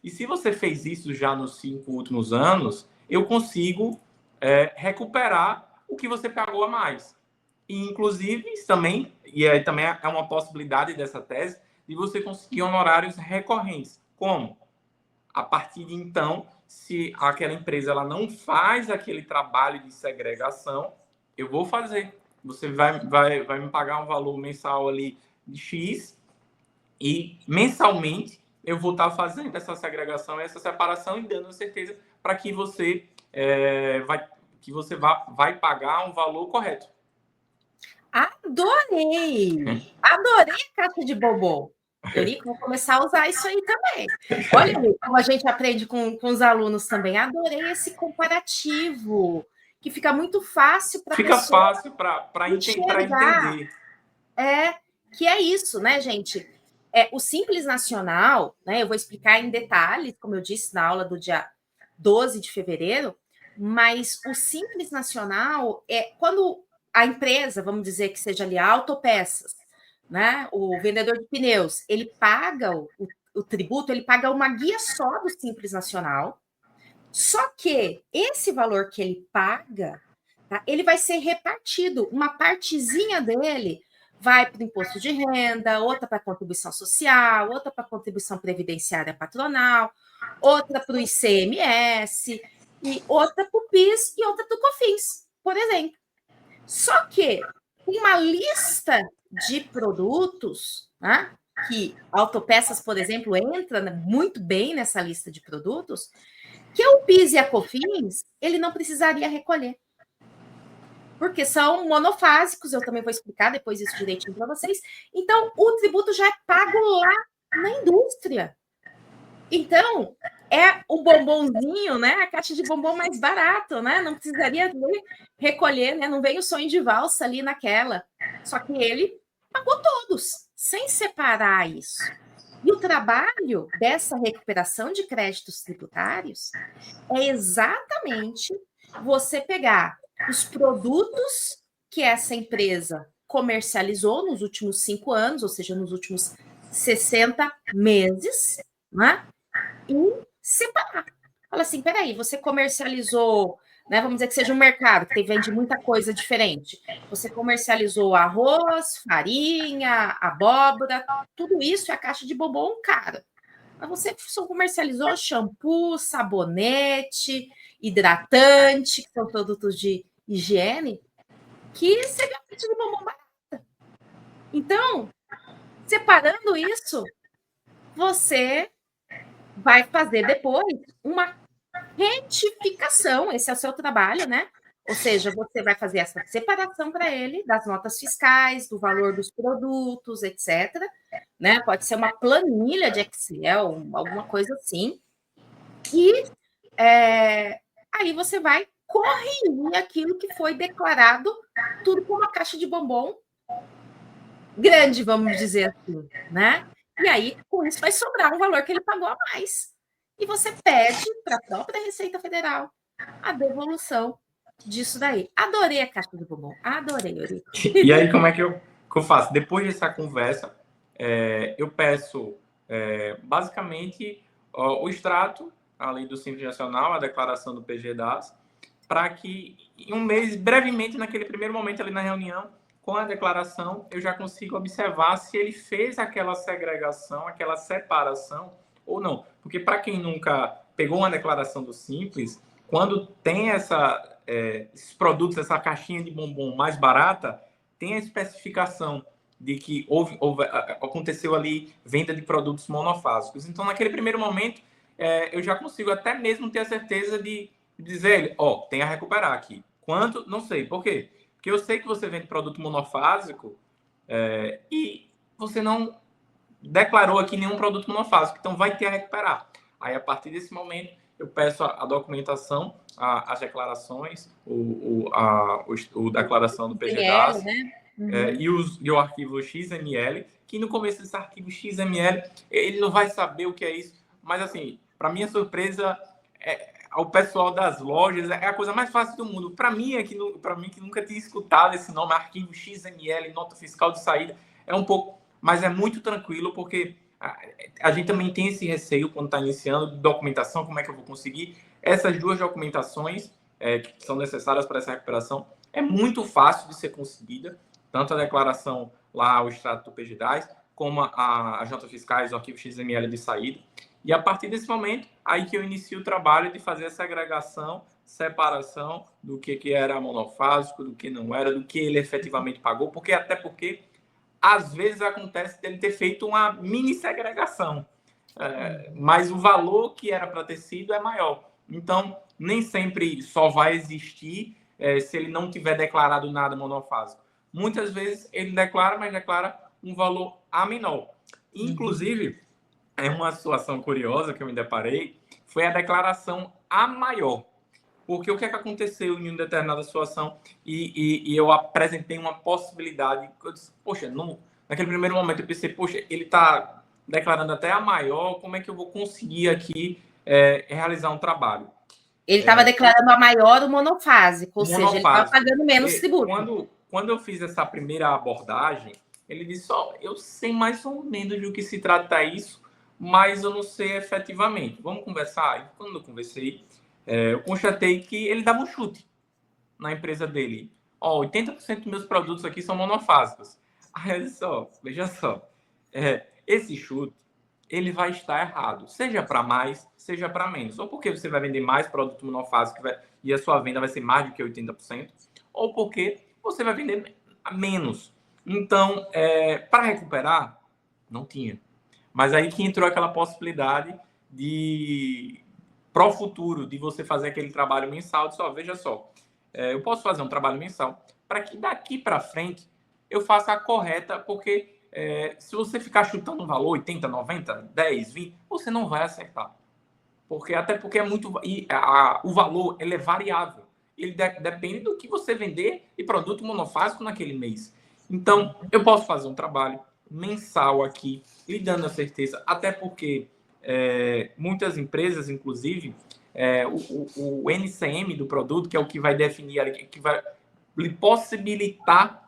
E se você fez isso já nos 5 últimos anos, eu consigo recuperar o que você pagou a mais. E, inclusive, também é uma possibilidade dessa tese, de você conseguir honorários recorrentes. Como? A partir de então, se aquela empresa ela não faz aquele trabalho de segregação, eu vou fazer. Você vai me pagar um valor mensal ali de X e mensalmente eu vou estar fazendo essa segregação, essa separação e dando certeza para que você vai pagar um valor correto. Adorei! Adorei a caixa de bombom. Eurico, vou começar a usar isso aí também. Olha como a gente aprende com os alunos também. Adorei esse comparativo, que fica muito fácil para a pessoa. Fica fácil para entender. Que é isso, né, gente? O Simples Nacional, né? Eu vou explicar em detalhes, como eu disse na aula do dia 12 de fevereiro, mas o Simples Nacional é quando a empresa, vamos dizer que seja ali a Autopeças, né? O vendedor de pneus, ele paga o tributo, ele paga uma guia só do Simples Nacional. Só que esse valor que ele paga, tá, ele vai ser repartido. Uma partezinha dele vai para o imposto de renda, outra para a contribuição social, outra para a contribuição previdenciária patronal, outra para o ICMS, e outra para o PIS e outra para o COFINS, por exemplo. Só que tem uma lista de produtos, né, que Autopeças, por exemplo, entra muito bem nessa lista de produtos, que o PIS e a COFINS, ele não precisaria recolher. Porque são monofásicos, eu também vou explicar depois isso direitinho para vocês. Então, o tributo já é pago lá na indústria. Então, é o bombonzinho, né? A caixa de bombom mais barato, né? Não precisaria recolher, né? Não veio o sonho de valsa ali naquela. Só que ele pagou todos, sem separar isso. E o trabalho dessa recuperação de créditos tributários é exatamente você pegar os produtos que essa empresa comercializou nos últimos 5 anos, ou seja, nos últimos 60 meses, né? E separar. Fala assim, peraí, você comercializou, né? Vamos dizer que seja um mercado que vende muita coisa diferente. Você comercializou arroz, farinha, abóbora, tudo isso é a caixa de bombom cara. Mas você só comercializou shampoo, sabonete, hidratante, que são produtos de higiene, que seria a caixa de bombom barata. Então, separando isso, você vai fazer depois uma retificação, esse é o seu trabalho, né? Ou seja, você vai fazer essa separação para ele das notas fiscais, do valor dos produtos, etc. Né? Pode ser uma planilha de Excel, alguma coisa assim. E aí você vai corrigir aquilo que foi declarado, tudo com uma caixa de bombom grande, vamos dizer assim, né? E aí, com isso, vai sobrar um valor que ele pagou a mais. E você pede para a própria Receita Federal a devolução disso daí. Adorei a caixa do bombom. Adorei, Eurico. E aí, como é que eu faço? Depois dessa conversa, eu peço, basicamente, o extrato, a lei do Simples Nacional, a declaração do PG-DAS, para que, em um mês, brevemente, naquele primeiro momento ali na reunião, com a declaração, eu já consigo observar se ele fez aquela segregação, aquela separação ou não. Porque, para quem nunca pegou uma declaração do Simples, quando tem esses produtos, essa caixinha de bombom mais barata, tem a especificação de que aconteceu ali venda de produtos monofásicos. Então, naquele primeiro momento, eu já consigo até mesmo ter a certeza de dizer, tem a recuperar aqui. Quanto? Não sei. Por quê? Porque eu sei que você vende produto monofásico e você não declarou aqui nenhum produto monofásico, então vai ter a recuperar. Aí, a partir desse momento, eu peço a documentação, as declarações, a declaração do PGDAS, né? e o arquivo XML, que no começo desse arquivo XML, ele não vai saber o que é isso, mas assim, para minha surpresa, ao pessoal das lojas, é a coisa mais fácil do mundo. Para mim, que nunca tinha escutado esse nome, arquivo XML, nota fiscal de saída, é um pouco, mas é muito tranquilo, porque a gente também tem esse receio quando está iniciando, de documentação, como é que eu vou conseguir. Essas duas documentações que são necessárias para essa recuperação é muito fácil de ser conseguida, tanto a declaração lá, o extrato do PGDAS, como as notas fiscais, o arquivo XML de saída. E a partir desse momento, aí que eu inicio o trabalho de fazer essa agregação, separação do que era monofásico, do que não era, do que ele efetivamente pagou, até porque às vezes acontece dele ter feito uma mini segregação, mas o valor que era para ter sido é maior. Então, nem sempre só vai existir se ele não tiver declarado nada monofásico. Muitas vezes ele declara, mas declara um valor a menor. Inclusive, uma situação curiosa que eu me deparei foi a declaração a maior. Porque o que aconteceu em uma determinada situação e eu apresentei uma possibilidade. Eu disse, poxa, naquele primeiro momento eu pensei, poxa, ele está declarando até a maior, como é que eu vou conseguir aqui realizar um trabalho? Ele estava declarando a maior o monofásico, ou seja, ele estava pagando menos tributo. Quando eu fiz essa primeira abordagem, ele disse, eu sei mais ou menos do que se trata isso, mas eu não sei efetivamente. Vamos conversar? E quando eu conversei, eu constatei que ele dava um chute na empresa dele. 80% dos meus produtos aqui são monofásicos. Aí eu disse, veja só, esse chute, ele vai estar errado, seja para mais, seja para menos. Ou porque você vai vender mais produto monofásico e a sua venda vai ser mais do que 80%, ou porque você vai vender menos. Então, para recuperar, não tinha. Mas aí que entrou aquela possibilidade de, pro futuro, de você fazer aquele trabalho mensal, de veja só, eu posso fazer um trabalho mensal para que daqui para frente eu faça a correta, porque se você ficar chutando um valor 80, 90, 10, 20, você não vai acertar. Até porque é muito. O valor ele é variável. Ele depende do que você vender de produto monofásico naquele mês. Então, eu posso fazer um trabalho mensal aqui, lhe dando a certeza, até porque muitas empresas, inclusive, o NCM do produto, que é o que vai definir, que vai lhe possibilitar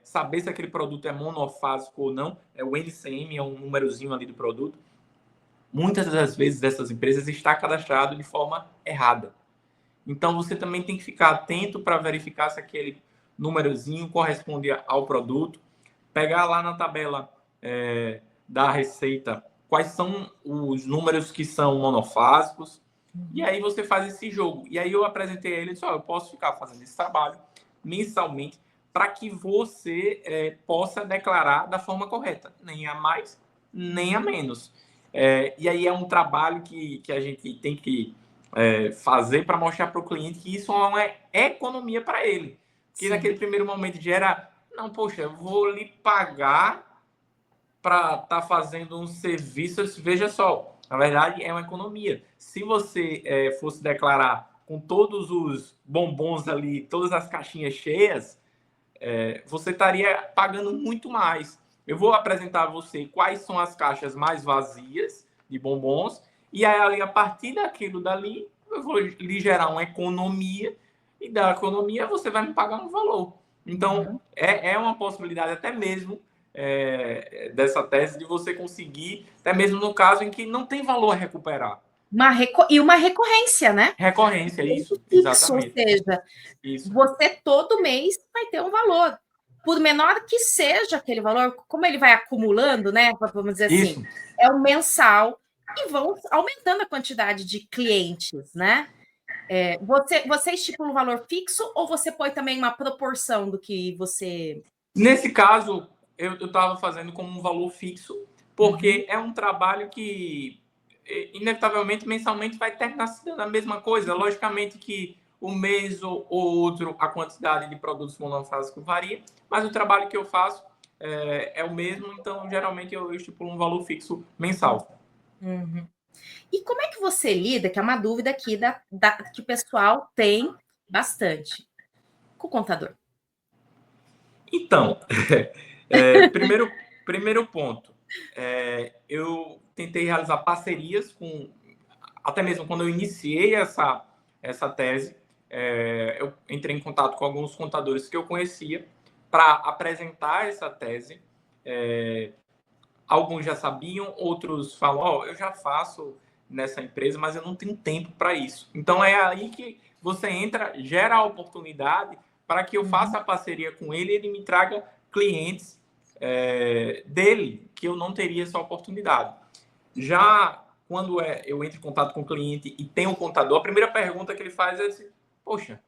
saber se aquele produto é monofásico ou não, o NCM é um númerozinho ali do produto. Muitas das vezes dessas empresas está cadastrado de forma errada. Então, você também tem que ficar atento para verificar se aquele númerozinho corresponde ao produto. Pegar lá na tabela da Receita quais são os números que são monofásicos. E aí você faz esse jogo. E aí eu apresentei a ele e disse, eu posso ficar fazendo esse trabalho mensalmente para que você possa declarar da forma correta. Nem a mais, nem a menos. E aí é um trabalho que a gente tem que fazer para mostrar para o cliente que isso é uma economia para ele. Que naquele primeiro momento gera, não, poxa, eu vou lhe pagar para estar fazendo um serviço. Veja só, na verdade é uma economia. Se você fosse declarar com todos os bombons ali, todas as caixinhas cheias, você estaria pagando muito mais. Eu vou apresentar a você quais são as caixas mais vazias de bombons, e aí, a partir daquilo dali, eu vou lhe gerar uma economia, e da economia você vai me pagar um valor. Então, é uma possibilidade até mesmo dessa tese de você conseguir, até mesmo no caso em que não tem valor a recuperar. E uma recorrência, né? Recorrência, isso, fixo, ou exatamente. seja, Isso. você todo mês vai ter um valor. Por menor que seja aquele valor, como ele vai acumulando, né? Vamos dizer assim, Isso. é um mensal e vão aumentando a quantidade de clientes, né? Você estipula um valor fixo ou você põe também uma proporção do que você. Nesse caso, eu estava fazendo como um valor fixo, porque é um trabalho que, inevitavelmente, mensalmente vai terminar sendo a mesma coisa. Logicamente que um mês ou outro a quantidade de produtos monofásicos varia, mas o trabalho que eu faço é o mesmo, então geralmente eu estipulo um valor fixo mensal. Uhum. E como é que você lida, que é uma dúvida aqui que o pessoal tem bastante, com o contador? Então, primeiro ponto, eu tentei realizar parcerias com, até mesmo quando eu iniciei essa tese, eu entrei em contato com alguns contadores que eu conhecia para apresentar essa tese. Alguns já sabiam, outros falam, eu já faço nessa empresa, mas eu não tenho tempo para isso. Então é aí que você entra, gera a oportunidade para que eu faça a parceria com ele e ele me traga clientes dele, que eu não teria essa oportunidade. Já quando eu entro em contato com o cliente e tem um contador, a primeira pergunta que ele faz é assim, poxa,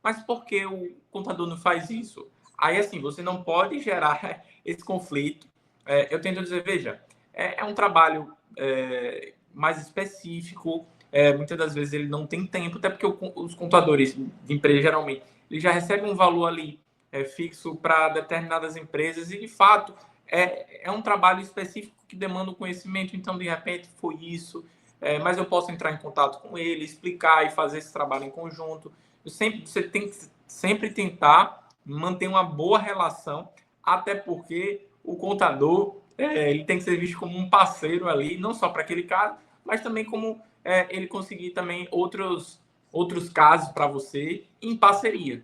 mas por que o contador não faz isso? Aí, assim, você não pode gerar esse conflito. Eu tento dizer, veja, é um trabalho mais específico. Muitas das vezes ele não tem tempo, até porque os contadores de empresa, geralmente, eles já recebem um valor ali fixo para determinadas empresas e, de fato, é um trabalho específico que demanda o conhecimento. Então, de repente, foi isso. Mas eu posso entrar em contato com ele, explicar e fazer esse trabalho em conjunto. Você tem que sempre tentar manter uma boa relação, até porque o contador ele tem que ser visto como um parceiro ali, não só para aquele caso, mas também como ele conseguir também outros casos para você em parceria.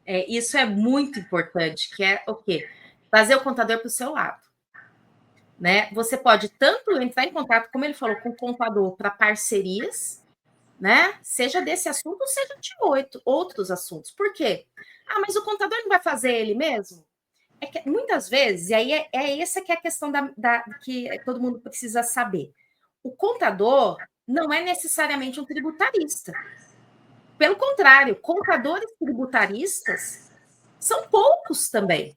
Isso é muito importante, que é o quê? Trazer o contador para o seu lado. Né? Você pode tanto entrar em contato, como ele falou, com o contador para parcerias, né? Seja desse assunto, seja de outros assuntos. Por quê? Mas o contador não vai fazer ele mesmo? Que, muitas vezes, e aí essa que é a questão que todo mundo precisa saber. O contador não é necessariamente um tributarista. Pelo contrário, contadores tributaristas são poucos também.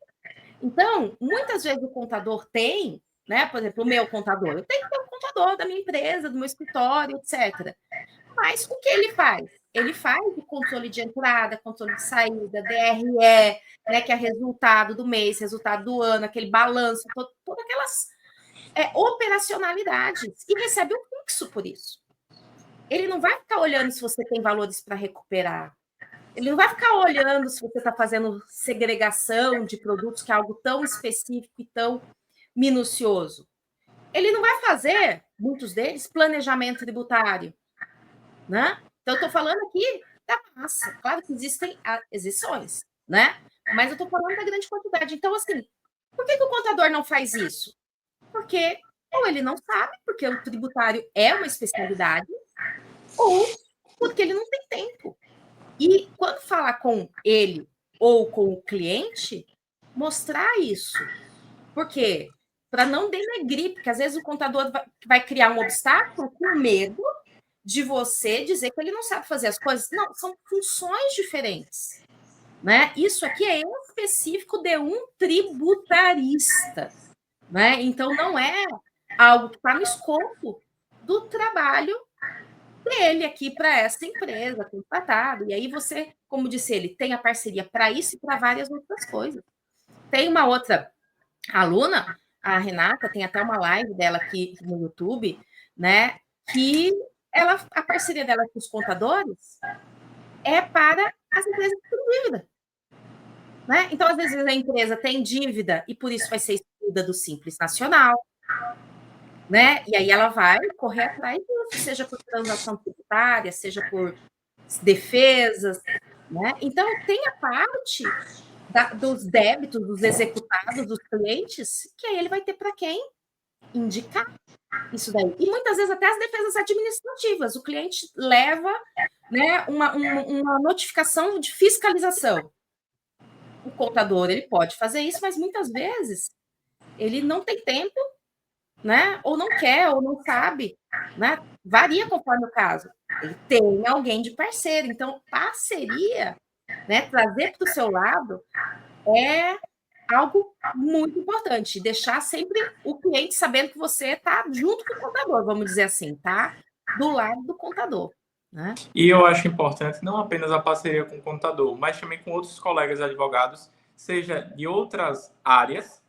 Então, muitas vezes o contador tem, né? Por exemplo, o meu contador, eu tenho que ter um contador da minha empresa, do meu escritório, etc. Mas o que ele faz? Ele faz o controle de entrada, controle de saída, DRE, né, que é resultado do mês, resultado do ano, aquele balanço, todas aquelas operacionalidades, e recebe um fixo por isso. Ele não vai ficar olhando se você tem valores para recuperar. Ele não vai ficar olhando se você está fazendo segregação de produtos, que é algo tão específico e tão minucioso. Ele não vai fazer, muitos deles, planejamento tributário. Né? Então, eu estou falando aqui da massa. Claro que existem exceções, né? Mas eu estou falando da grande quantidade. Então, assim, por que o contador não faz isso? Porque ou ele não sabe, porque o tributário é uma especialidade, ou porque ele não tem tempo. E quando falar com ele ou com o cliente, mostrar isso. Por quê? Para não denegrir, porque às vezes o contador vai criar um obstáculo com medo de você dizer que ele não sabe fazer as coisas. Não, são funções diferentes. Né? Isso aqui é específico de um tributarista. Né? Então, não é algo que está no escopo do trabalho dele aqui para essa empresa, contratado. E aí você, como disse ele, tem a parceria para isso e para várias outras coisas. Tem uma outra aluna, a Renata, tem até uma live dela aqui no YouTube, né? Que a parceria dela com os contadores é para as empresas que têm dívida. Né? Então, às vezes, a empresa tem dívida e por isso vai ser excluída do Simples Nacional. Né? E aí ela vai correr atrás disso, seja por transação tributária, seja por defesas. Né? Então, tem a parte dos débitos, dos executados, dos clientes, que aí ele vai ter para quem indicar isso daí. E muitas vezes até as defesas administrativas. O cliente leva, né, uma notificação de fiscalização. O contador ele pode fazer isso, mas muitas vezes ele não tem tempo, né? Ou não quer, ou não sabe, né? Varia conforme o caso. Ele tem alguém de parceiro. Então, parceria, né? Trazer para o seu lado é algo muito importante. Deixar sempre o cliente sabendo que você está junto com o contador, vamos dizer assim, tá? Do lado do contador. Né? E eu acho importante não apenas a parceria com o contador, mas também com outros colegas advogados, seja de outras áreas,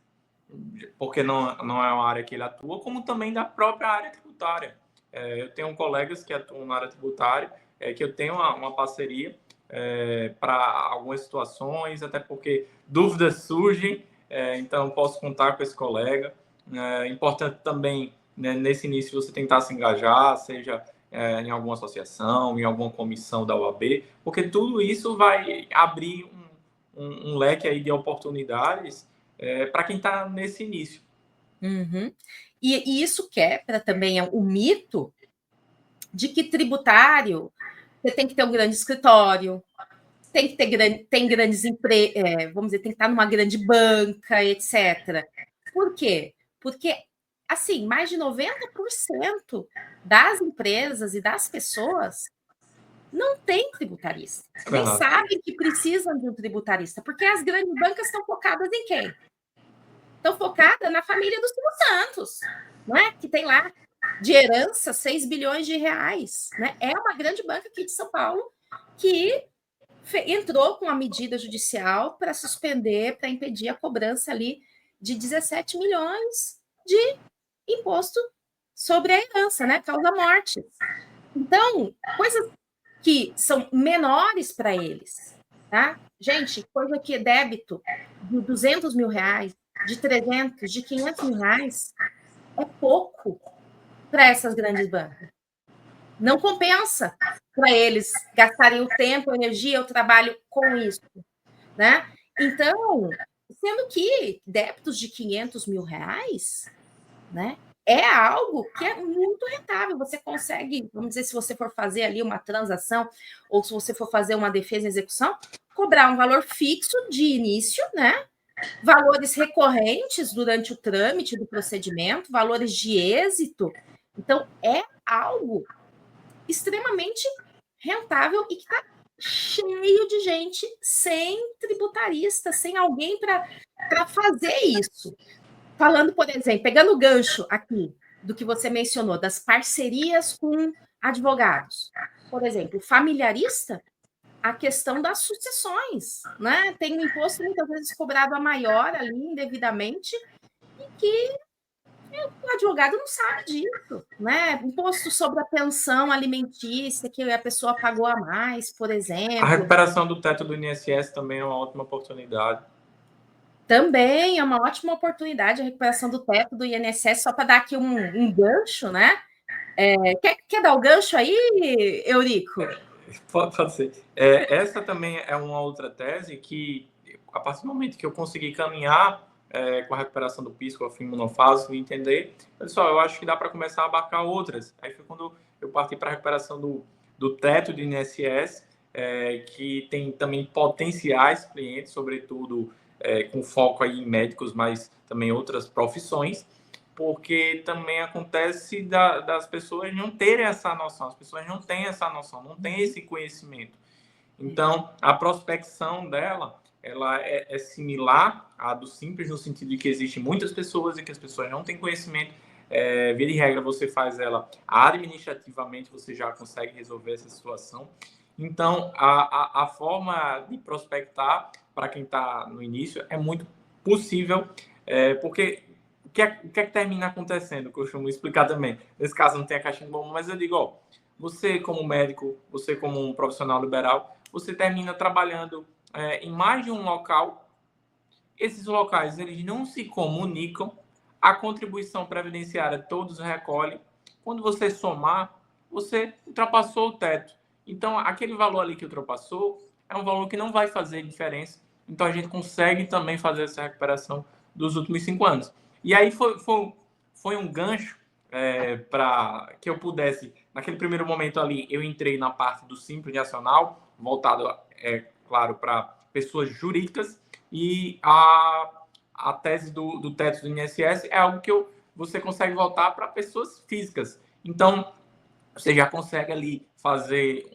porque não é uma área que ele atua, como também da própria área tributária. Eu tenho colegas que atuam na área tributária, que eu tenho uma parceria para algumas situações, até porque dúvidas surgem, então posso contar com esse colega. É importante também, né, nesse início, você tentar se engajar, seja em alguma associação, em alguma comissão da OAB, porque tudo isso vai abrir um leque aí de oportunidades para quem está nesse início. Uhum. E isso quebra também o mito de que tributário você tem que ter um grande escritório, tem que ter tem grandes empresas, vamos dizer, tem que estar numa grande banca, etc. Por quê? Porque, assim, mais de 90% das empresas e das pessoas não tem tributarista. Nem sabem que precisam de um tributarista, porque as grandes bancas estão focadas em quem? Estão focadas na família dos Silvio Santos, não é? Que tem lá de herança 6 bilhões de reais. Né? É uma grande banca aqui de São Paulo que entrou com a medida judicial para suspender, para impedir a cobrança ali de 17 milhões de imposto sobre a herança, né? Causa morte. Então, coisas que são menores para eles, tá? Gente, coisa que é débito de 200 mil reais, de 300, de 500 mil reais, é pouco para essas grandes bancas. Não compensa para eles gastarem o tempo, a energia, o trabalho com isso, né? Então, sendo que débitos de 500 mil reais, né? É algo que é muito rentável. Você consegue, vamos dizer, se você for fazer ali uma transação ou se você for fazer uma defesa e execução, cobrar um valor fixo de início, né? Valores recorrentes durante o trâmite do procedimento, valores de êxito. Então, é algo extremamente rentável e que está cheio de gente sem tributarista, sem alguém para fazer isso. Falando, por exemplo, pegando o gancho aqui do que você mencionou, das parcerias com advogados. Por exemplo, familiarista, a questão das sucessões, né? Tem um imposto muitas vezes cobrado a maior ali indevidamente e que o advogado não sabe disso, né? Imposto sobre a pensão alimentícia que a pessoa pagou a mais, por exemplo. A recuperação do teto do INSS também é uma ótima oportunidade. Também é uma ótima oportunidade a recuperação do teto do INSS, só para dar aqui um gancho, né? Quer dar o gancho aí, Eurico? Pode ser. Essa também é uma outra tese que, a partir do momento que eu consegui caminhar com a recuperação do PIS, com a FIM monofásico, e entender, pessoal, eu acho que dá para começar a abarcar outras. Aí foi quando eu parti para a recuperação do teto do INSS, que tem também potenciais clientes, sobretudo com foco aí em médicos, mas também outras profissões, porque também acontece das pessoas não terem essa noção, as pessoas não têm essa noção, não têm esse conhecimento. Então, a prospecção dela, ela é similar à do Simples, no sentido de que existem muitas pessoas e que as pessoas não têm conhecimento. via de regra, você faz ela administrativamente, você já consegue resolver essa situação. Então, a forma de prospectar para quem está no início é muito possível, porque o que é que termina acontecendo, que eu costumo explicar também. Nesse caso, não tem a caixinha de bombom, mas eu digo, ó, você como médico, você como um profissional liberal, você termina trabalhando em mais de um local. Esses locais, eles não se comunicam, a contribuição previdenciária todos recolhem. Quando você somar, você ultrapassou o teto. Então, aquele valor ali que ultrapassou é um valor que não vai fazer diferença. Então, a gente consegue também fazer essa recuperação dos últimos 5 anos. E aí foi um gancho para que eu pudesse, naquele primeiro momento ali, eu entrei na parte do Simples Nacional, voltado, claro, para pessoas jurídicas, e a tese do teto do INSS é algo que você consegue voltar para pessoas físicas. Então, você já consegue ali fazer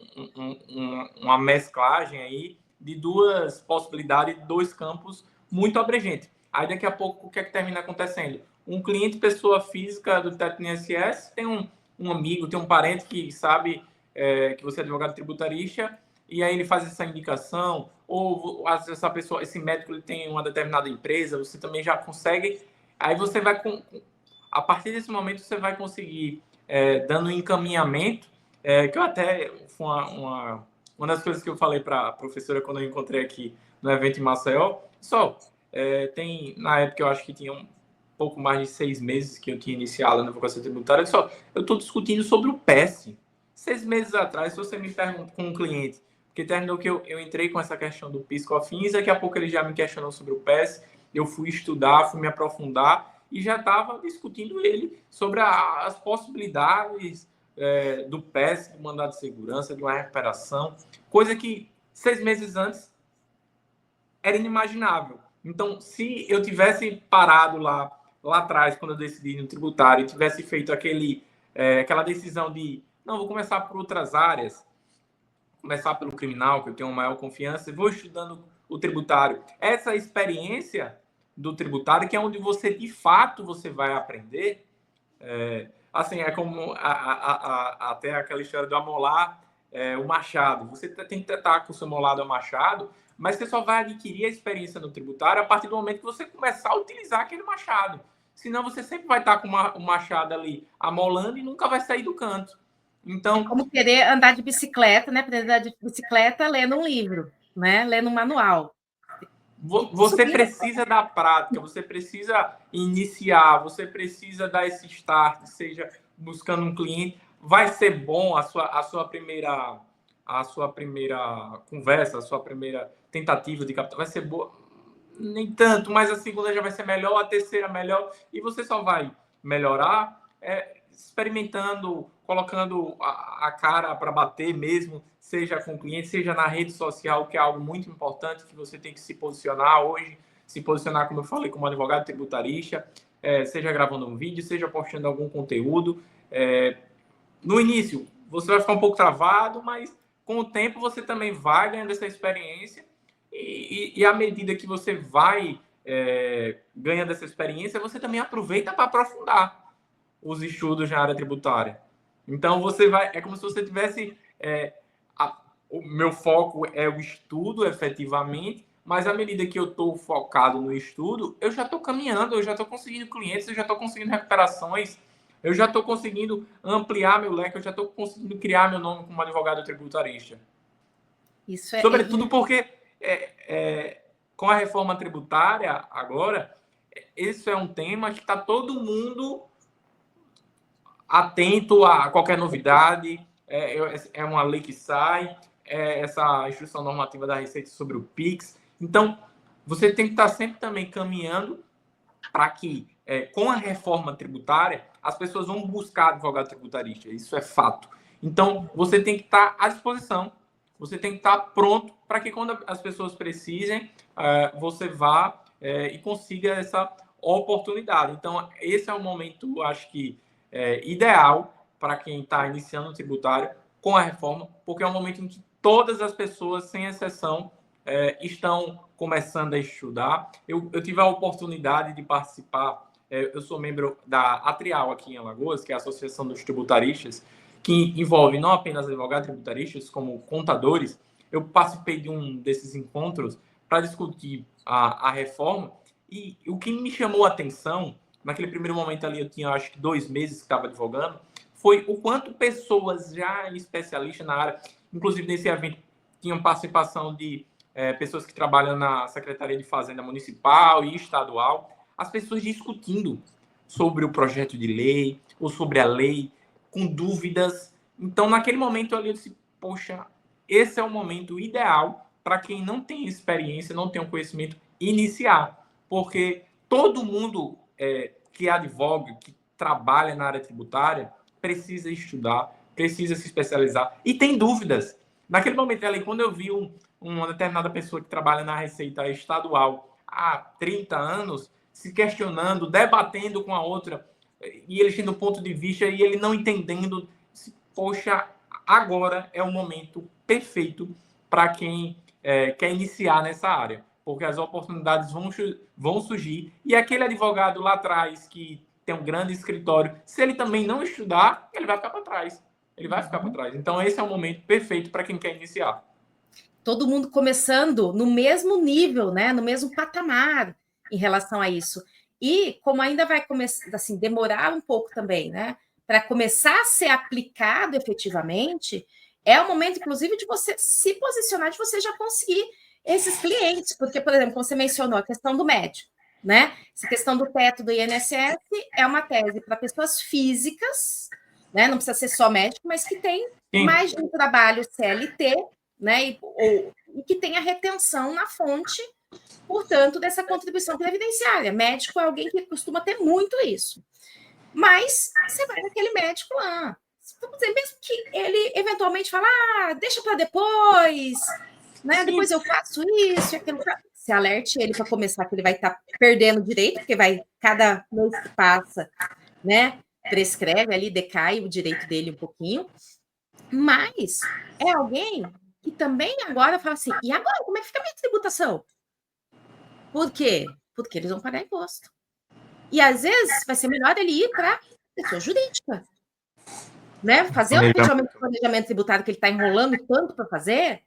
uma mesclagem aí de duas possibilidades, de dois campos muito abrangentes. Aí, daqui a pouco, o que é que termina acontecendo? Um cliente, pessoa física do teto do INSS, tem um amigo, tem um parente que sabe que você é advogado tributarista, e aí ele faz essa indicação, ou essa pessoa, esse médico, ele tem uma determinada empresa, você também já consegue. Aí você vai, a partir desse momento, você vai conseguir, dando um encaminhamento, que eu até, foi uma das coisas que eu falei para a professora quando eu encontrei aqui no evento em Maceió, na época eu acho que tinha um pouco mais de 6 meses que eu tinha iniciado na advocacia tributária, eu estou discutindo sobre o PES. 6 meses atrás, se você me pergunta com um cliente, porque terminou que eu entrei com essa questão do PIS/COFINS, daqui a pouco ele já me questionou sobre o PES, eu fui estudar, fui me aprofundar e já estava discutindo ele sobre as possibilidades do PES, do mandado de segurança, de uma recuperação, coisa que 6 meses antes era inimaginável. Então, se eu tivesse parado lá atrás, quando eu decidi no tributário, e tivesse feito aquela decisão de, não, vou começar por outras áreas, começar pelo criminal, que eu tenho maior confiança, e vou estudando o tributário. Essa experiência do tributário, que é onde você, de fato, você vai aprender, assim, é como até aquela história do amolar o machado. Você tem que estar com o seu molado ao machado, mas você só vai adquirir a experiência no tributário a partir do momento que você começar a utilizar aquele machado. Senão você sempre vai estar com o machado ali amolando e nunca vai sair do canto. Então, é como querer andar de bicicleta, né? Poder andar de bicicleta lendo um livro, né? Lendo um manual. Você precisa da prática, você precisa iniciar, você precisa dar esse start, seja buscando um cliente. Vai ser bom a sua primeira conversa, a sua primeira tentativa de capital vai ser boa, nem tanto, mas a segunda já vai ser melhor, a terceira melhor, e você só vai melhorar experimentando, colocando a cara para bater mesmo, seja com o cliente, seja na rede social, que é algo muito importante, que você tem que se posicionar hoje, se posicionar, como eu falei, como advogado tributarista, seja gravando um vídeo, seja postando algum conteúdo. No início, você vai ficar um pouco travado, mas com o tempo você também vai ganhando essa experiência e à medida que você vai ganhando essa experiência, você também aproveita para aprofundar os estudos na área tributária. Então, é como se você tivesse... o meu foco é o estudo, efetivamente, mas à medida que eu estou focado no estudo, eu já estou caminhando, eu já estou conseguindo clientes, eu já estou conseguindo recuperações, eu já estou conseguindo ampliar meu leque, eu já estou conseguindo criar meu nome como advogado tributarista. Isso é... Sobretudo porque, com a reforma tributária, agora, esse é um tema que está todo mundo atento a qualquer novidade, é uma lei que sai, essa instrução normativa da Receita sobre o PIX. Então, você tem que estar sempre também caminhando para que, com a reforma tributária, as pessoas vão buscar advogado tributarista. Isso é fato. Então, você tem que estar à disposição, você tem que estar pronto para que, quando as pessoas precisem, você vá e consiga essa oportunidade. Então, esse é o momento, acho que, ideal para quem está iniciando o tributário com a reforma, porque é um momento em que todas as pessoas, sem exceção, estão começando a estudar. Eu tive a oportunidade de participar eu sou membro da Atrial aqui em Alagoas, que é a Associação dos Tributaristas, que envolve não apenas advogados tributaristas, como contadores. Eu participei de um desses encontros para discutir a reforma, e o que me chamou a atenção, naquele primeiro momento ali, eu tinha acho que 2 meses que estava advogando, foi o quanto pessoas já especialistas na área, inclusive nesse evento, tinham participação de pessoas que trabalham na Secretaria de Fazenda Municipal e Estadual, as pessoas discutindo sobre o projeto de lei ou sobre a lei, com dúvidas. Então, naquele momento ali, eu disse, poxa, esse é o momento ideal para quem não tem experiência, não tem um conhecimento, iniciar. Porque todo mundo que advoga, que trabalha na área tributária, precisa estudar, precisa se especializar e tem dúvidas. Naquele momento ali, quando eu vi uma determinada pessoa que trabalha na Receita Estadual há 30 anos, se questionando, debatendo com a outra, e ele tendo um ponto de vista e ele não entendendo, poxa, agora é o momento perfeito para quem quer iniciar nessa área, porque as oportunidades vão surgir, e aquele advogado lá atrás que tem um grande escritório, se ele também não estudar, ele vai ficar para trás. Ele vai ficar para trás. Então, esse é o momento perfeito para quem quer iniciar. Todo mundo começando no mesmo nível, né? No mesmo patamar em relação a isso. E como ainda vai começar, assim, demorar um pouco também, né? Para começar a ser aplicado efetivamente, é o momento, inclusive, de você se posicionar, de você já conseguir esses clientes. Porque, por exemplo, como você mencionou, a questão do médico, né? Essa questão do teto do INSS é uma tese para pessoas físicas, né? Não precisa ser só médico, mas que tem mais de um trabalho CLT, né? E que tenha retenção na fonte, portanto, dessa contribuição previdenciária. Médico é alguém que costuma ter muito isso. Mas você vai naquele médico lá. Vamos dizer, mesmo que ele eventualmente fale, deixa para depois, né? Depois eu faço isso e aquilo. Se alerte ele para começar, que ele vai estar perdendo direito, porque vai, cada mês que passa, né? Prescreve ali, decai o direito dele um pouquinho. Mas é alguém que também agora fala assim, e agora, como é que fica a minha tributação? Por quê? Porque eles vão pagar imposto. E às vezes vai ser melhor ele ir para pessoa jurídica, né? Fazer o planejamento tributário que ele está enrolando tanto para fazer,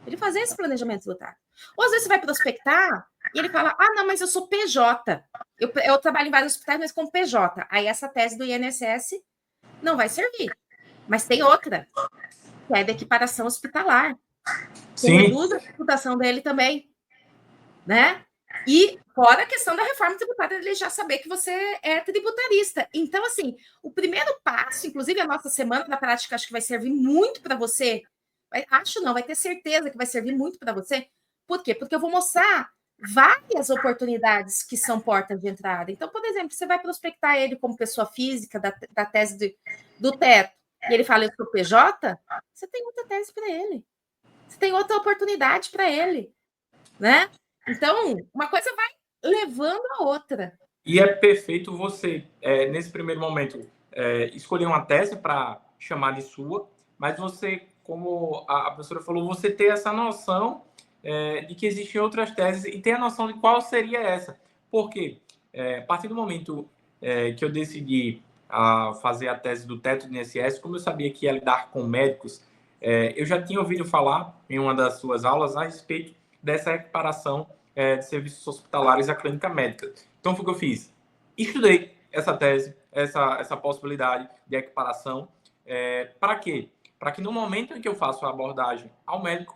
ele fazer esse planejamento tributário. Ou às vezes você vai prospectar e ele fala, não, mas eu sou PJ. Eu trabalho em vários hospitais, mas como PJ. Aí essa tese do INSS não vai servir. Mas tem outra, que é da equiparação hospitalar. Que reduz a tributação dele também, né? E fora a questão da reforma tributária, ele já saber que você é tributarista. Então, assim, o primeiro passo, inclusive a nossa semana na prática, acho que vai servir muito para você. Vai ter certeza que vai servir muito para você. Por quê? Porque eu vou mostrar várias oportunidades que são portas de entrada. Então, por exemplo, você vai prospectar ele como pessoa física da tese do teto, e ele fala, eu sou PJ, você tem outra tese para ele. Você tem outra oportunidade para ele, né? Então, uma coisa vai levando a outra. E é perfeito você, nesse primeiro momento, escolher uma tese para chamar de sua, mas você, como a professora falou, você ter essa noção de que existem outras teses e ter a noção de qual seria essa. Por quê? A partir do momento que eu decidi fazer a tese do teto do INSS, como eu sabia que ia lidar com médicos, eu já tinha ouvido falar em uma das suas aulas a respeito dessa equiparação de serviços hospitalares à clínica médica. Então, foi o que eu fiz. Estudei essa tese, essa possibilidade de equiparação. Para quê? Para que no momento em que eu faço a abordagem ao médico,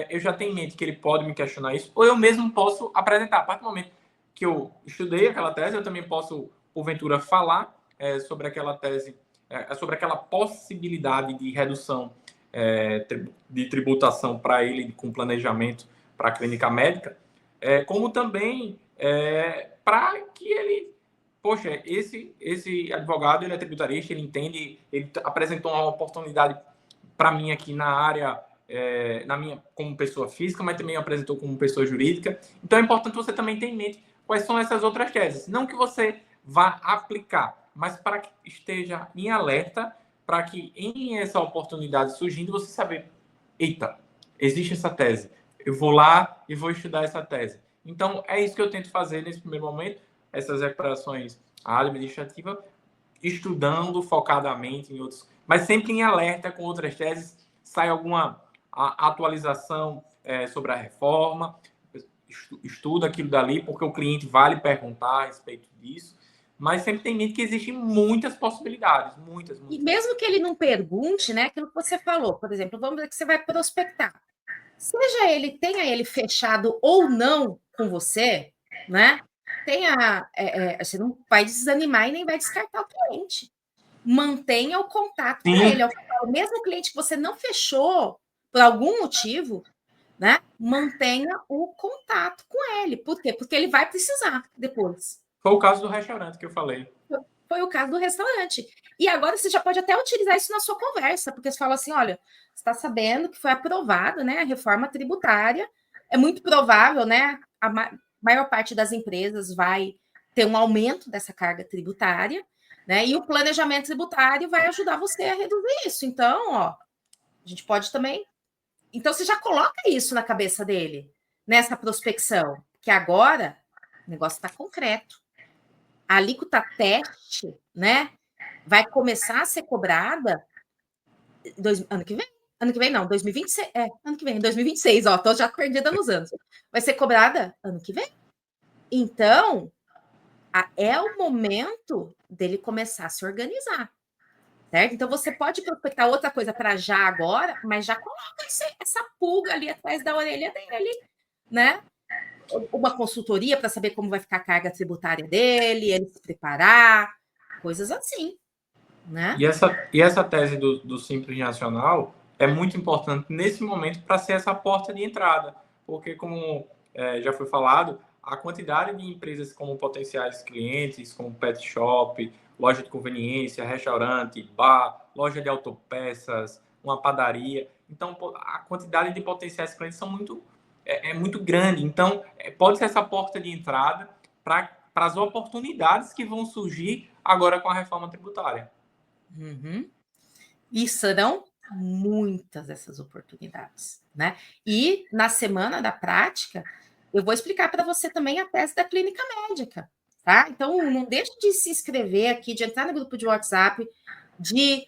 eu já tenho em mente que ele pode me questionar isso, ou eu mesmo posso apresentar. A partir do momento que eu estudei aquela tese, eu também posso, porventura, falar sobre aquela tese, sobre aquela possibilidade de redução de tributação para ele com planejamento para a clínica médica, como também para que ele, poxa, esse advogado, ele é tributarista, ele entende, ele apresentou uma oportunidade para mim aqui na área, como pessoa física, mas também apresentou como pessoa jurídica. Então é importante você também ter em mente quais são essas outras teses. Não que você vá aplicar, mas para que esteja em alerta, para que em essa oportunidade surgindo, você saber, eita, existe essa tese, eu vou lá e vou estudar essa tese. Então, é isso que eu tento fazer nesse primeiro momento, essas recuperações administrativas, estudando focadamente em outros, mas sempre em alerta com outras teses, sai alguma atualização sobre a reforma, estuda aquilo dali, porque o cliente vai lhe perguntar a respeito disso, mas sempre tem mente que existem muitas possibilidades, muitas. E mesmo que ele não pergunte, né, aquilo que você falou, por exemplo, vamos dizer que você vai prospectar. Seja tenha ele fechado ou não com você, né? Você não vai desanimar e nem vai descartar o cliente. Mantenha o contato com ele. O mesmo cliente que você não fechou por algum motivo, né? Mantenha o contato com ele. Por quê? Porque ele vai precisar depois. Foi o caso do restaurante que eu falei. Foi o caso do restaurante. E agora você já pode até utilizar isso na sua conversa, porque você fala assim: olha, você está sabendo que foi aprovada, né, a reforma tributária. É muito provável, né? A maior parte das empresas vai ter um aumento dessa carga tributária, né? E o planejamento tributário vai ajudar você a reduzir isso. Então, ó, a gente pode também. Então, você já coloca isso na cabeça dele, nessa prospecção, que agora o negócio está concreto. A alíquota teste, né, vai começar a ser cobrada ano que vem. Ano que vem não, 2026. Ano que vem, 2026, ó, tô já perdida nos anos. Vai ser cobrada ano que vem. Então, é o momento dele começar a se organizar, certo? Então, você pode prospectar outra coisa para já agora, mas já coloca essa pulga ali atrás da orelha dele, né? Uma consultoria para saber como vai ficar a carga tributária dele, ele se preparar, coisas assim, né? E essa tese do Simples Nacional é muito importante nesse momento para ser essa porta de entrada, porque, como já foi falado, a quantidade de empresas como potenciais clientes, como pet shop, loja de conveniência, restaurante, bar, loja de autopeças, uma padaria. Então, a quantidade de potenciais clientes é muito grande. Então, pode ser essa porta de entrada para as oportunidades que vão surgir agora com a reforma tributária. Uhum. E serão muitas essas oportunidades, né? E na semana da prática, eu vou explicar para você também a tese da clínica médica, tá? Então, não deixe de se inscrever aqui, de entrar no grupo de WhatsApp, de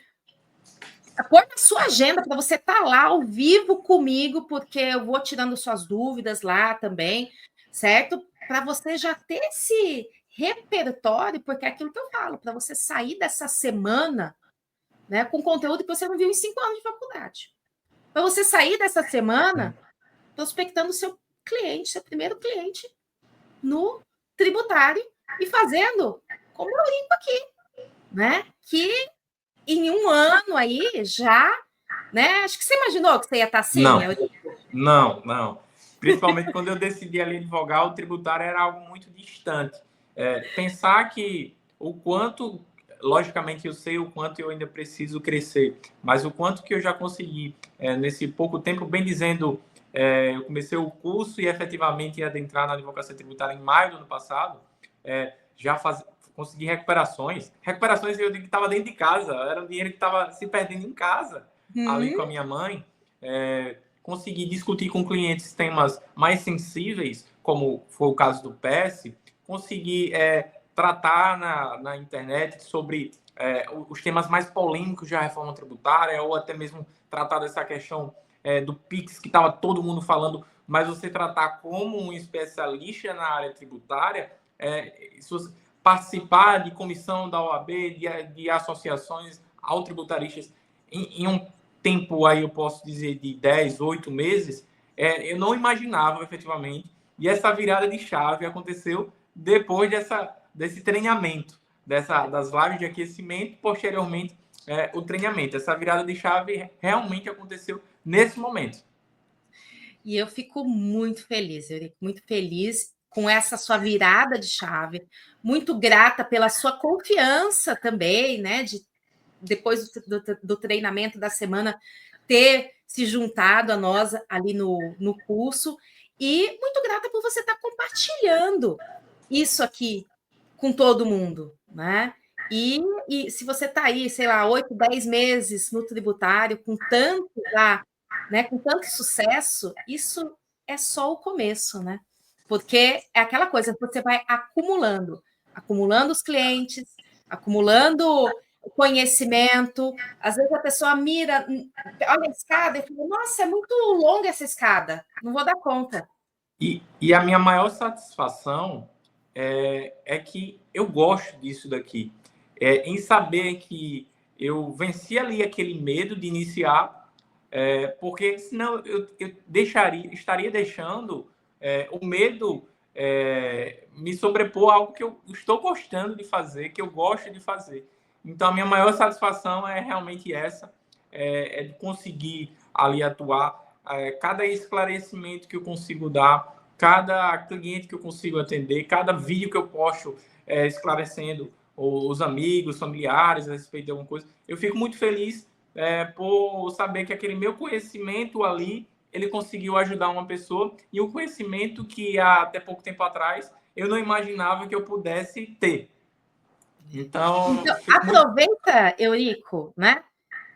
pôr na sua agenda para você estar lá ao vivo comigo, porque eu vou tirando suas dúvidas lá também, certo? Para você já ter esse repertório, porque é aquilo que eu falo, para você sair dessa semana, né, com conteúdo que você não viu em 5 anos de faculdade. Para você sair dessa semana prospectando seu cliente, seu primeiro cliente no tributário e fazendo como eu brinco aqui, né? Que em 1 ano aí já, né? Acho que você imaginou que você ia estar assim? Não. Principalmente quando eu decidi ali advogar, o tributário era algo muito distante. Pensar que o quanto, logicamente eu sei o quanto eu ainda preciso crescer, mas o quanto que eu já consegui nesse pouco tempo, bem dizendo, eu comecei o curso e efetivamente ia adentrar na advocacia tributária em maio do ano passado, consegui recuperações. Recuperações eu digo que estava dentro de casa, era um dinheiro que estava se perdendo em casa, ali com a minha mãe. Consegui discutir com clientes temas mais sensíveis, como foi o caso do PS, consegui tratar na internet sobre os temas mais polêmicos da reforma tributária, ou até mesmo tratar dessa questão do PIX, que estava todo mundo falando, mas você tratar como um especialista na área tributária, participar de comissão da OAB, de associações tributarista em um tempo aí, eu posso dizer, de 10, 8 meses, eu não imaginava efetivamente. E essa virada de chave aconteceu depois desse treinamento, das lives de aquecimento, posteriormente o treinamento. Essa virada de chave realmente aconteceu nesse momento. E eu fico muito feliz, Eurico, muito feliz com essa sua virada de chave, muito grata pela sua confiança também, né? Depois do treinamento da semana, ter se juntado a nós ali no curso, e muito grata por você estar compartilhando isso aqui com todo mundo, né? E se você está aí, sei lá, 8, 10 meses no tributário, com tanto já, né, com tanto sucesso, isso é só o começo, né? Porque é aquela coisa que você vai acumulando. acumulando os clientes, acumulando conhecimento. Às vezes a pessoa mira, olha a escada e fala, nossa, é muito longa essa escada, não vou dar conta. E a minha maior satisfação é que eu gosto disso daqui. Em saber que eu venci ali aquele medo de iniciar, porque senão eu estaria deixando o medo me sobrepor a algo que eu estou gostando de fazer, que eu gosto de fazer. Então, a minha maior satisfação é realmente essa, de conseguir ali atuar. Cada esclarecimento que eu consigo dar, cada cliente que eu consigo atender, cada vídeo que eu posto esclarecendo os amigos, familiares a respeito de alguma coisa, eu fico muito feliz por saber que aquele meu conhecimento ali, ele conseguiu ajudar uma pessoa, e um conhecimento que até pouco tempo atrás eu não imaginava que eu pudesse ter. Então, aproveita, Eurico, né?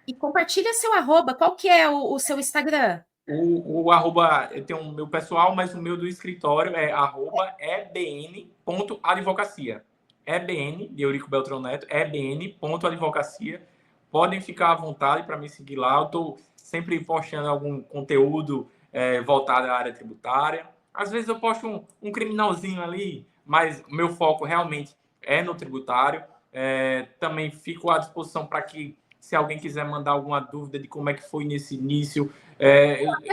E compartilha seu arroba. Qual que é o seu Instagram? O arroba, eu tenho o meu pessoal, mas o meu do escritório é arroba ebn.advocacia. EBN, de Eurico Beltrão Neto, ebn.advocacia. Podem ficar à vontade para me seguir lá. Eu estou sempre postando algum conteúdo voltado à área tributária. Às vezes eu posto um criminalzinho ali, mas o meu foco realmente é no tributário. Também fico à disposição para que, se alguém quiser mandar alguma dúvida de como é que foi nesse início.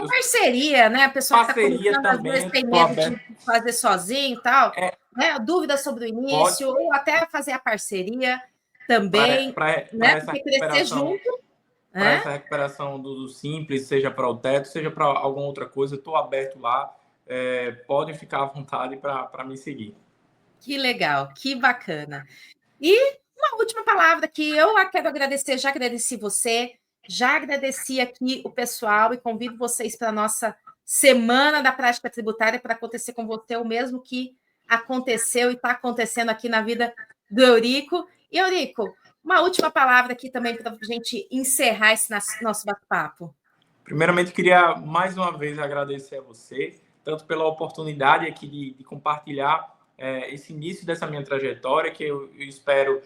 Parceria, né? A pessoa que está começando, às também, vezes tem medo de fazer sozinho e tal, né? Dúvidas sobre o início, pode, ou até fazer a parceria também, né? essa Porque crescer junto, para né? essa recuperação do simples, seja para o teto, seja para alguma outra coisa, estou aberto lá. Podem ficar à vontade para me seguir. Que legal, que bacana. E uma última palavra que eu quero agradecer, já agradeci você, já agradeci aqui o pessoal e convido vocês para a nossa Semana da Prática Tributária para acontecer com você o mesmo que aconteceu e está acontecendo aqui na vida do Eurico. E, Eurico, uma última palavra aqui também para a gente encerrar esse nosso bate-papo. Primeiramente, queria mais uma vez agradecer a você, tanto pela oportunidade aqui de compartilhar esse início dessa minha trajetória, que eu espero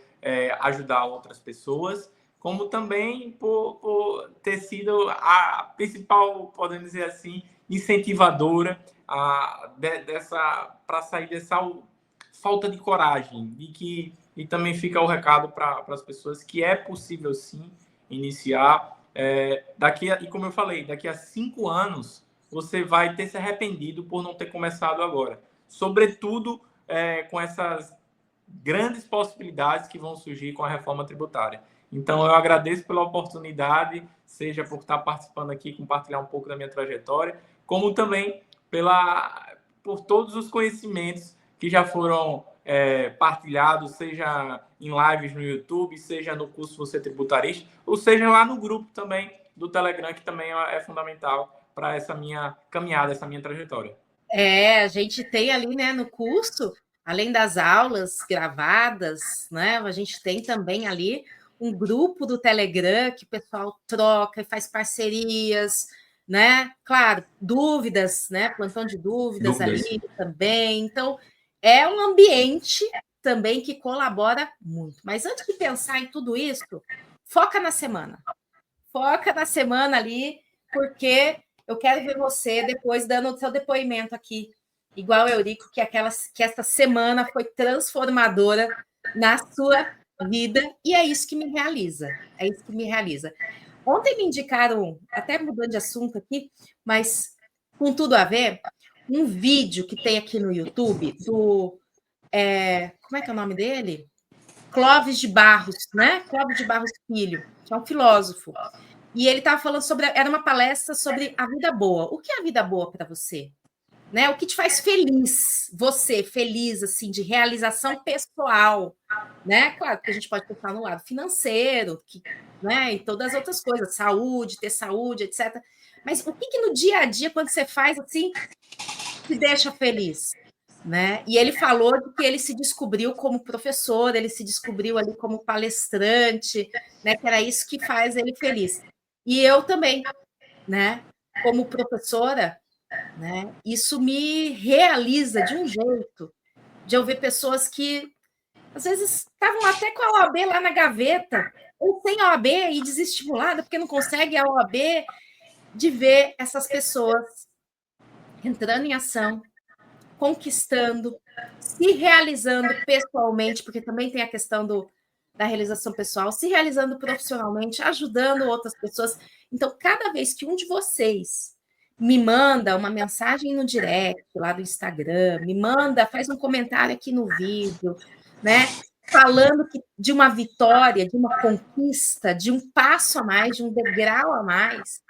ajudar outras pessoas, como também por ter sido a principal, podemos dizer assim, incentivadora para sair dessa falta de coragem, e também fica o recado para as pessoas que é possível sim iniciar. E como eu falei, daqui a 5 anos você vai ter se arrependido por não ter começado agora. Sobretudo com essas grandes possibilidades que vão surgir com a reforma tributária. Então, eu agradeço pela oportunidade, seja por estar participando aqui, compartilhar um pouco da minha trajetória, como também por todos os conhecimentos que já foram partilhados, seja em lives no YouTube, seja no curso Você Tributarista, ou seja lá no grupo também do Telegram, que também é fundamental para essa minha caminhada, essa minha trajetória. A gente tem ali, né, no curso, além das aulas gravadas, né, a gente tem também ali um grupo do Telegram que o pessoal troca e faz parcerias, né? Claro, dúvidas, né? Plantão de dúvidas ali também. Então, é um ambiente também que colabora muito. Mas antes de pensar em tudo isso, foca na semana. Foca na semana ali, porque eu quero ver você depois dando o seu depoimento aqui, igual o Eurico, que esta semana foi transformadora na sua vida, e é isso que me realiza. É isso que me realiza. Ontem me indicaram, até mudando de assunto aqui, mas com tudo a ver, um vídeo que tem aqui no YouTube do. Como é que é o nome dele? Clóvis de Barros, né? Clóvis de Barros Filho, que é um filósofo. E ele estava falando sobre. Era uma palestra sobre a vida boa. O que é a vida boa para você? Né? O que te faz feliz? Você, feliz, assim, de realização pessoal. Né? Claro que a gente pode pensar no lado financeiro, né? E todas as outras coisas, saúde, ter saúde, etc. Mas o que no dia a dia, quando você faz assim, te deixa feliz? Né? E ele falou de que ele se descobriu como professor, ele se descobriu ali como palestrante, né? Que era isso que faz ele feliz. E eu também, né? Como professora, né? Isso me realiza de um jeito, de eu ver pessoas que Às vezes estavam até com a OAB lá na gaveta, ou sem a OAB e desestimulada, porque não consegue a OAB, de ver essas pessoas entrando em ação, conquistando, se realizando pessoalmente, porque também tem a questão da realização pessoal, se realizando profissionalmente, ajudando outras pessoas. Então, cada vez que um de vocês me manda uma mensagem no direct lá do Instagram, me manda, faz um comentário aqui no vídeo, né? Falando de uma vitória, de uma conquista, de um passo a mais, de um degrau a mais,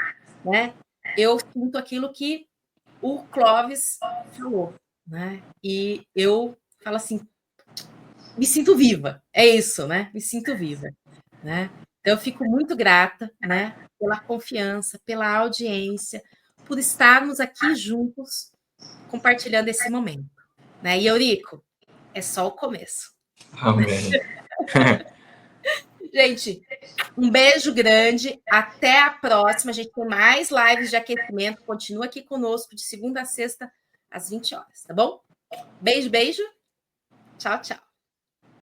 né? Eu sinto aquilo que o Clóvis falou, né? E eu falo assim, me sinto viva, é isso, né? Me sinto viva, né? Então, eu fico muito grata, né? Pela confiança, pela audiência, por estarmos aqui juntos compartilhando esse momento, né? E Eurico, é só o começo. Amém. Gente, um beijo grande, até a próxima. A gente tem mais lives de aquecimento. Continua aqui conosco de segunda a sexta, às 20 horas, tá bom? Beijo, beijo. Tchau, tchau.